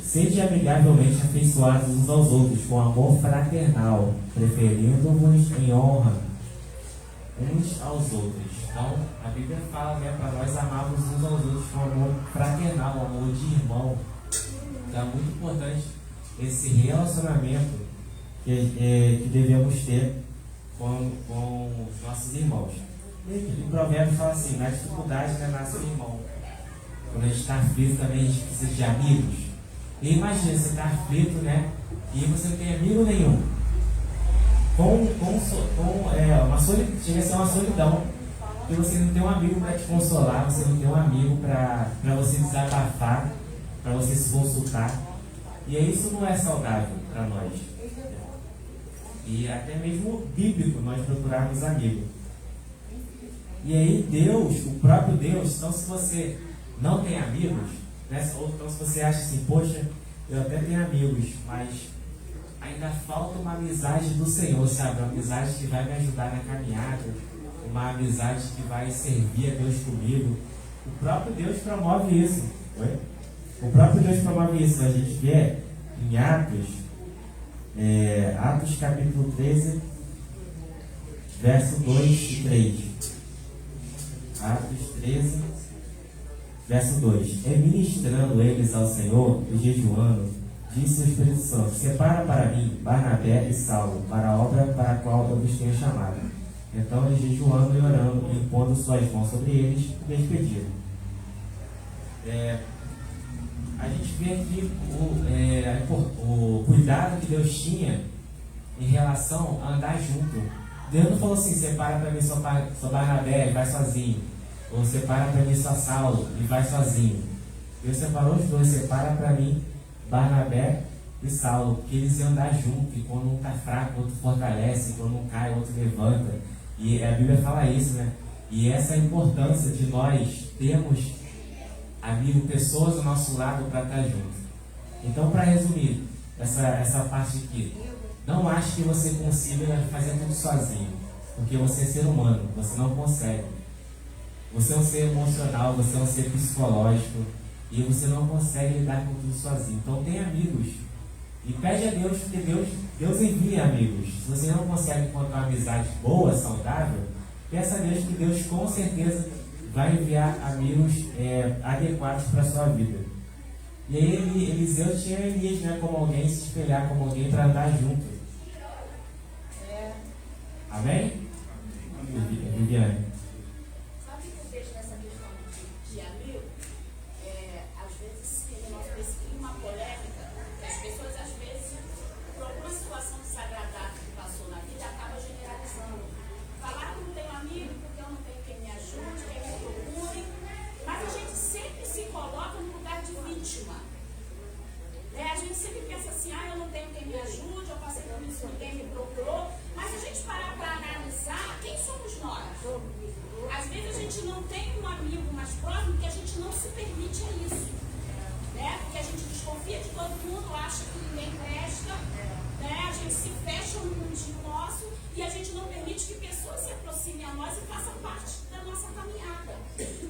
Sede amigavelmente afeiçoados uns aos outros, com amor fraternal, preferindo-vos em honra uns aos outros. Então, a Bíblia fala, né, para nós amarmos uns aos outros com amor fraternal, amor de irmão. Então, é muito importante esse relacionamento que devemos ter com os nossos irmãos. E o provérbio fala assim: na dificuldade, né, nasce o irmão. Quando a gente está aflito também, a gente precisa de amigos. E imagina, você está aflito, né? E você não tem amigo nenhum. Chega a ser uma solidão. Porque você não tem um amigo para te consolar, você não tem um amigo para você desabafar, para você se consultar. E isso não é saudável para nós. E até mesmo bíblico nós procurarmos amigos. E aí Deus, o próprio Deus, então se você não tem amigos, né? Ou então se você acha assim, poxa, eu até tenho amigos, mas ainda falta uma amizade do Senhor, sabe? Uma amizade que vai me ajudar na caminhada, uma amizade que vai servir a Deus comigo. O próprio Deus promove isso. Oi? O próprio Deus promove isso. A gente vê em Atos capítulo 13, verso 2 e 3. Atos 13, verso 2: E ministrando eles ao Senhor e jejuando, disse o Espírito Santo: separa para mim Barnabé e Saulo para a obra para a qual eu vos tenho chamado. Então eles, jejuando e orando, e impondo suas mãos sobre eles, despediram. A gente vê aqui o cuidado que Deus tinha em relação a andar junto. Deus não falou assim: separa para mim só Barnabé e vai sozinho, ou separa para mim só Saulo e vai sozinho. Deus separou os dois: separa para mim Barnabé e Saulo, porque eles iam andar junto, e quando um está fraco, o outro fortalece, quando um cai, o outro levanta. E a Bíblia fala isso, né? E essa é a importância de nós termos amigos, pessoas ao nosso lado para estar junto. Então, para resumir essa parte aqui, não ache que você consiga fazer tudo sozinho, porque você é ser humano, você não consegue. Você é um ser emocional, você é um ser psicológico, e você não consegue lidar com tudo sozinho. Então, tem amigos. E pede a Deus, porque Deus envia amigos. Se você não consegue encontrar uma amizade boa, saudável, peça a Deus, que Deus com certeza vai enviar amigos adequados para a sua vida. E aí Eliseu tinha Elias, né, como alguém, se espelhar como alguém para andar junto. Amém? Viviane. Sabe o que eu vejo nessa questão de amigo? Às vezes, nós cria uma polêmica, que as pessoas, às vezes, por alguma situação desagradável que passou na vida, acaba generalizando. Falar que não tenho amigo porque eu não tenho quem me ajude, quem me procure, mas a gente sempre se coloca no lugar de vítima. A gente sempre pensa assim: eu não tenho quem me ajude, eu passei por isso, ninguém me procurou. Mas a gente parar para analisar, quem somos nós? Às vezes a gente não tem um amigo mais próximo porque a gente não se permite a isso. Porque a gente desconfia de todo mundo, acha que ninguém presta, a gente se fecha no mundinho nosso e a gente não permite que pessoas se aproximem a nós e façam parte da nossa caminhada.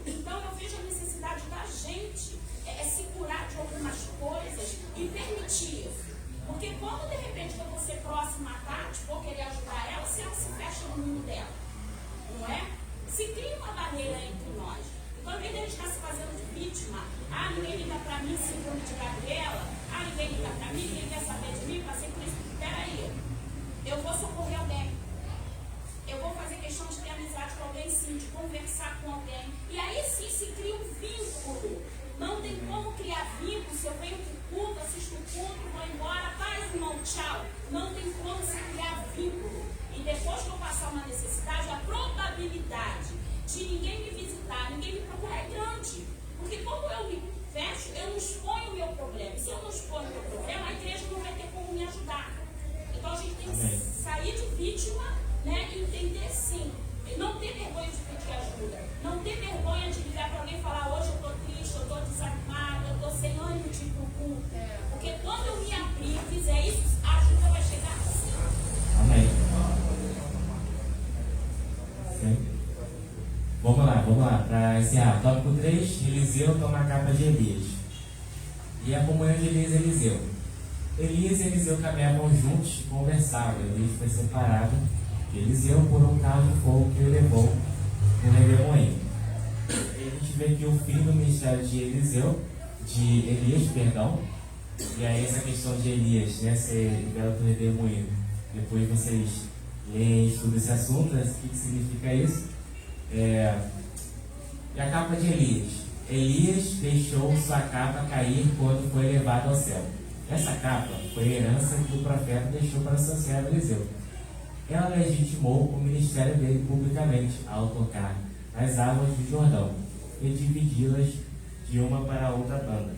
Então eu vejo a necessidade da gente se curar de algumas coisas e permitir. Porque quando de repente eu vou ser próxima a Tati, vou querer ajudar ela, se ela se fecha no mundo dela, não é? Se cria uma barreira entre nós. Então, ao invés de a gente estar se fazendo de vítima, ninguém liga pra mim, síndrome de Gabriela, ninguém liga pra mim, ninguém quer saber de mim, passei por isso. Peraí, eu vou socorrer alguém. Eu vou fazer questão de ter amizade com alguém, sim, de conversar com alguém. E aí sim se cria um vínculo. Não tem como criar vínculo se eu venho pro culto, assisto o culto, vou embora, paz, irmão, tchau. Não tem como se criar vínculo. E depois que eu passar uma necessidade, a probabilidade de ninguém me visitar, ninguém me procurar é grande. Porque como eu me fecho, eu não exponho o meu problema. Se eu não exponho o meu problema, a igreja não vai ter como me ajudar. Então a gente tem que sair de vítima, e entender sim. Não ter vergonha de pedir ajuda. Não ter vergonha de ligar para alguém e falar: hoje eu estou triste, eu estou desanimada, eu estou sem ânimo de ir para o culto. Porque quando eu me abrir e fizer isso, a ajuda vai chegar assim. vamos lá, para encerrar. Tópico 3, Eliseu toma a capa de Elias. E a comunhão de Elias e Eliseu. Elias e Eliseu caminhavam juntos e conversavam. Elias foi separado de Eliseu por um carro de fogo que o levou no redemoinho. E a gente vê aqui o fim do ministério de Elias, perdão. E aí essa questão de Elias, né, ser liberado do redemoinho. Depois vocês leem e estudam esse assunto, né, o que significa isso. E a capa de Elias. Elias deixou sua capa cair quando foi levado ao céu. Essa capa foi a herança que o profeta deixou para seu servo Eliseu. Ela legitimou o ministério dele publicamente ao tocar nas águas do Jordão e dividi-las de uma para a outra banda.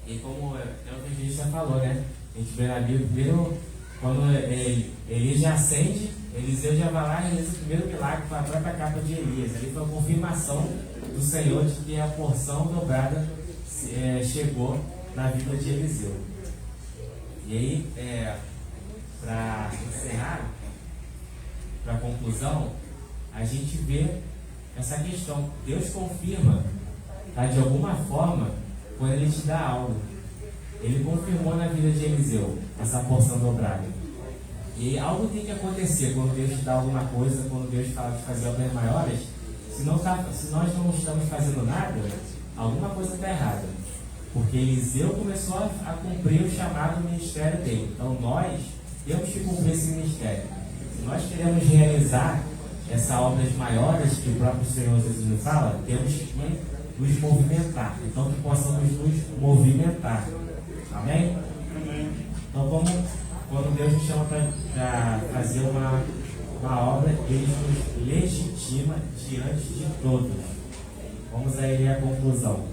E como o evangelista falou, né? A gente vê na Bíblia, primeiro, quando Elias já acende, Eliseu já vai lá e realiza o primeiro milagre com a própria capa de Elias. Ali foi a confirmação do Senhor de que a porção dobrada chegou na vida de Eliseu. E aí, para encerrar, para a conclusão, a gente vê essa questão. Deus confirma, tá, de alguma forma, quando Ele te dá algo. Ele confirmou na vida de Eliseu essa porção dobrada. E algo tem que acontecer quando Deus te dá alguma coisa, quando Deus fala de fazer obras maiores. Se nós não estamos fazendo nada, alguma coisa está errada. Porque Eliseu começou a cumprir o chamado ministério dele. Então nós temos que cumprir esse ministério. Se nós queremos realizar essas obras maiores que o próprio Senhor Jesus nos fala, temos que nos movimentar. Então que possamos nos movimentar. Amém? Então quando Deus nos chama para fazer uma obra, Ele nos legitima diante de todos. Vamos aí à conclusão.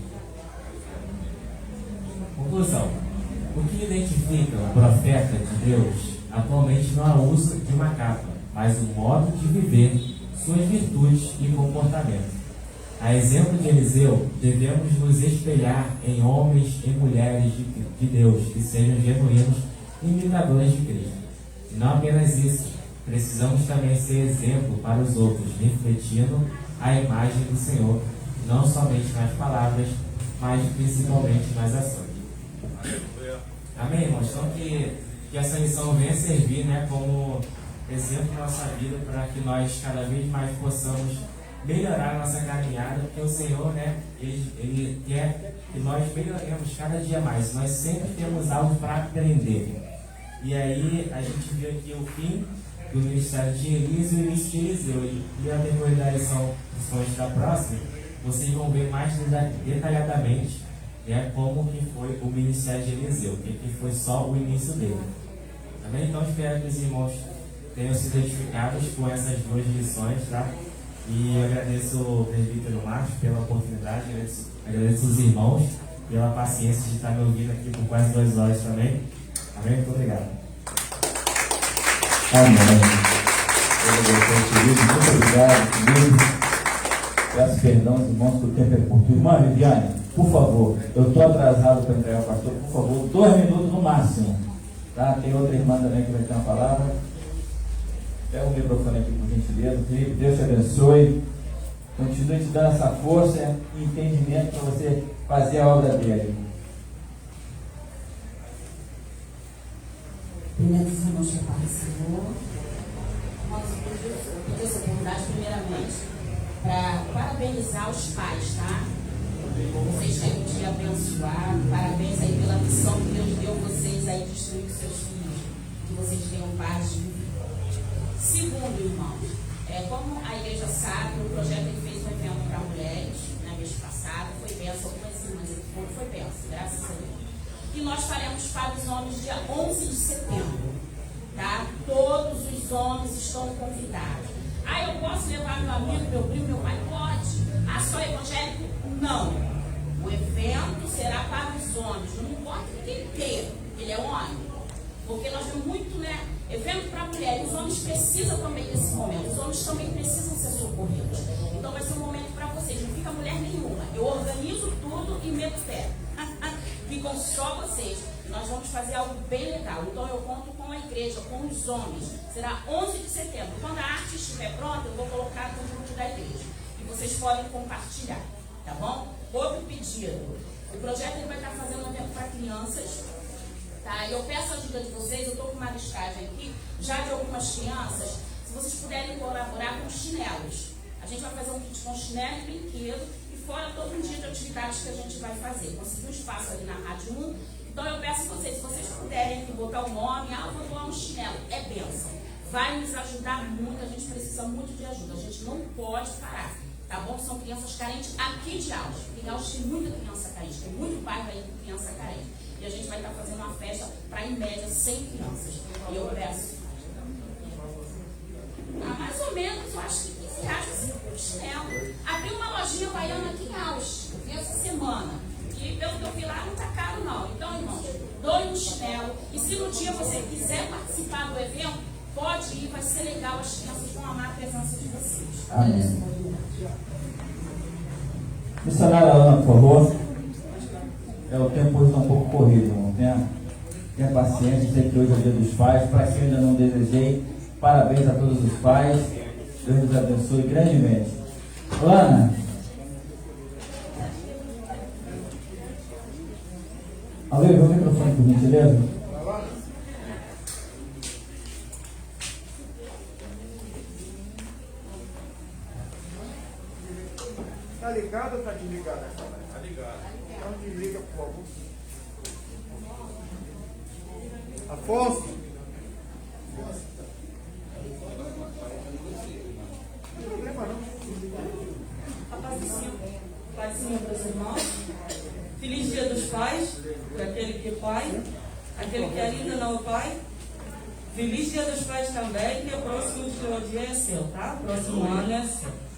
Conclusão. O que identifica o profeta de Deus atualmente não é o uso de uma capa, mas o modo de viver, suas virtudes e comportamento. A exemplo de Eliseu, devemos nos espelhar em homens e mulheres de Deus que sejam genuínos imitadores de Cristo. E não apenas isso, precisamos também ser exemplo para os outros, refletindo a imagem do Senhor, não somente nas palavras, mas principalmente nas ações. Amém, irmãos? Então que essa lição venha servir, né, como exemplo na nossa vida, para que nós cada vez mais possamos melhorar a nossa caminhada, porque o Senhor, né, Ele quer que nós melhoremos cada dia mais. Nós sempre temos algo para aprender. E aí a gente viu aqui o fim do ministério de Elias e o início de Eliseu. E a depois da lição da próxima, vocês vão ver mais detalhadamente, né, como que foi o ministério de Eliseu, que foi só o início dele. Também então espero que os irmãos tenham se identificados com essas duas lições, tá? E eu agradeço o presbítero Marcos pela oportunidade, agradeço os irmãos pela paciência de estar me ouvindo aqui por quase 2 horas também. Amém? Muito obrigado. Amém. Muito obrigado. Peço perdão, irmãos, que o tempo é curto. Irmã Viviane, por favor, eu estou atrasado para entregar o pastor, por favor, 2 minutos no máximo. Tá? Tem outra irmã também que vai ter uma palavra. Pega o microfone aqui, por gentileza. Felipe, Deus te abençoe. Continue te dando essa força e entendimento para você fazer a obra dele. Primeiros irmãos que Pai do Senhor, nós pedir essa oportunidade primeiramente para parabenizar os pais, tá? Vocês têm um dia abençoado, parabéns aí pela missão que Deus deu vocês aí de instruir os seus filhos, que vocês tenham paz de vida. Segundo, irmãos, como a igreja sabe, o projeto ele fez um evento para mulheres, na mês passado, foi benção, algumas irmãs foi benção, graças a Deus. E nós faremos para os homens dia 11 de setembro, tá? Todos os homens estão convidados. Ah, eu posso levar meu amigo, meu primo, meu pai? Pode. Ah, só evangélico? Não. O evento será para os homens, não importa quem queira, ele é homem. Porque nós temos muito, né? Evento para mulheres, os homens precisam também desse momento, os homens também precisam ser socorridos. Então vai ser um momento para vocês, não fica mulher nenhuma. Eu organizo tudo e meto pé. Ficam só vocês. Nós vamos fazer algo bem legal. Então eu conto com a igreja, com os homens. Será 11 de setembro. Quando a arte estiver pronta, eu vou colocar no grupo da igreja. e vocês podem compartilhar, tá bom? Outro pedido, o projeto ele vai estar fazendo um evento para crianças, tá? E eu peço a ajuda de vocês, eu estou com uma listagem aqui, já de algumas crianças, se vocês puderem colaborar com chinelos. A gente vai fazer um kit com chinelo e brinquedo, e fora todo um dia de atividades que a gente vai fazer. Consegui um espaço ali na Rádio 1, então eu peço a vocês, se vocês puderem aqui botar o nome, eu vou doar um chinelo, é bênção. Vai nos ajudar muito, a gente precisa muito de ajuda, a gente não pode parar, tá bom? São crianças carentes aqui de Alves. Em Alves tem muita criança carente, tem muito bairro aí com criança carente. E a gente vai estar fazendo uma festa para, em média, 100 crianças. E eu peço, mais ou menos, eu acho que 15 reais você compra um chinelo. Abri uma lojinha baiana aqui em Alves, eu vi essa semana. E pelo que eu vi lá, não está caro não. Então, irmãos, doe um chinelo. E se no dia você quiser participar do evento, pode ir, vai ser legal, as crianças vão amar a presença de vocês. Amém. Missionária Ana, por favor. O tempo hoje está um pouco corrido, irmão. Tenha paciência, sei que hoje é o dia dos pais. Para quem ainda não desejei, parabéns a todos os pais. Deus nos abençoe grandemente. Lana. Alê, o microfone por gentileza. Tá ligado ou tá desligado? Tá ligado. Então desliga, por favor. Afonso. Não tem problema não. A pazinha para os irmãos. Feliz Dia dos Pais, para aquele que é pai, aquele que ainda não é pai. Feliz Dia dos Pais também, que o próximo dia é seu, tá? Próximo ano é seu.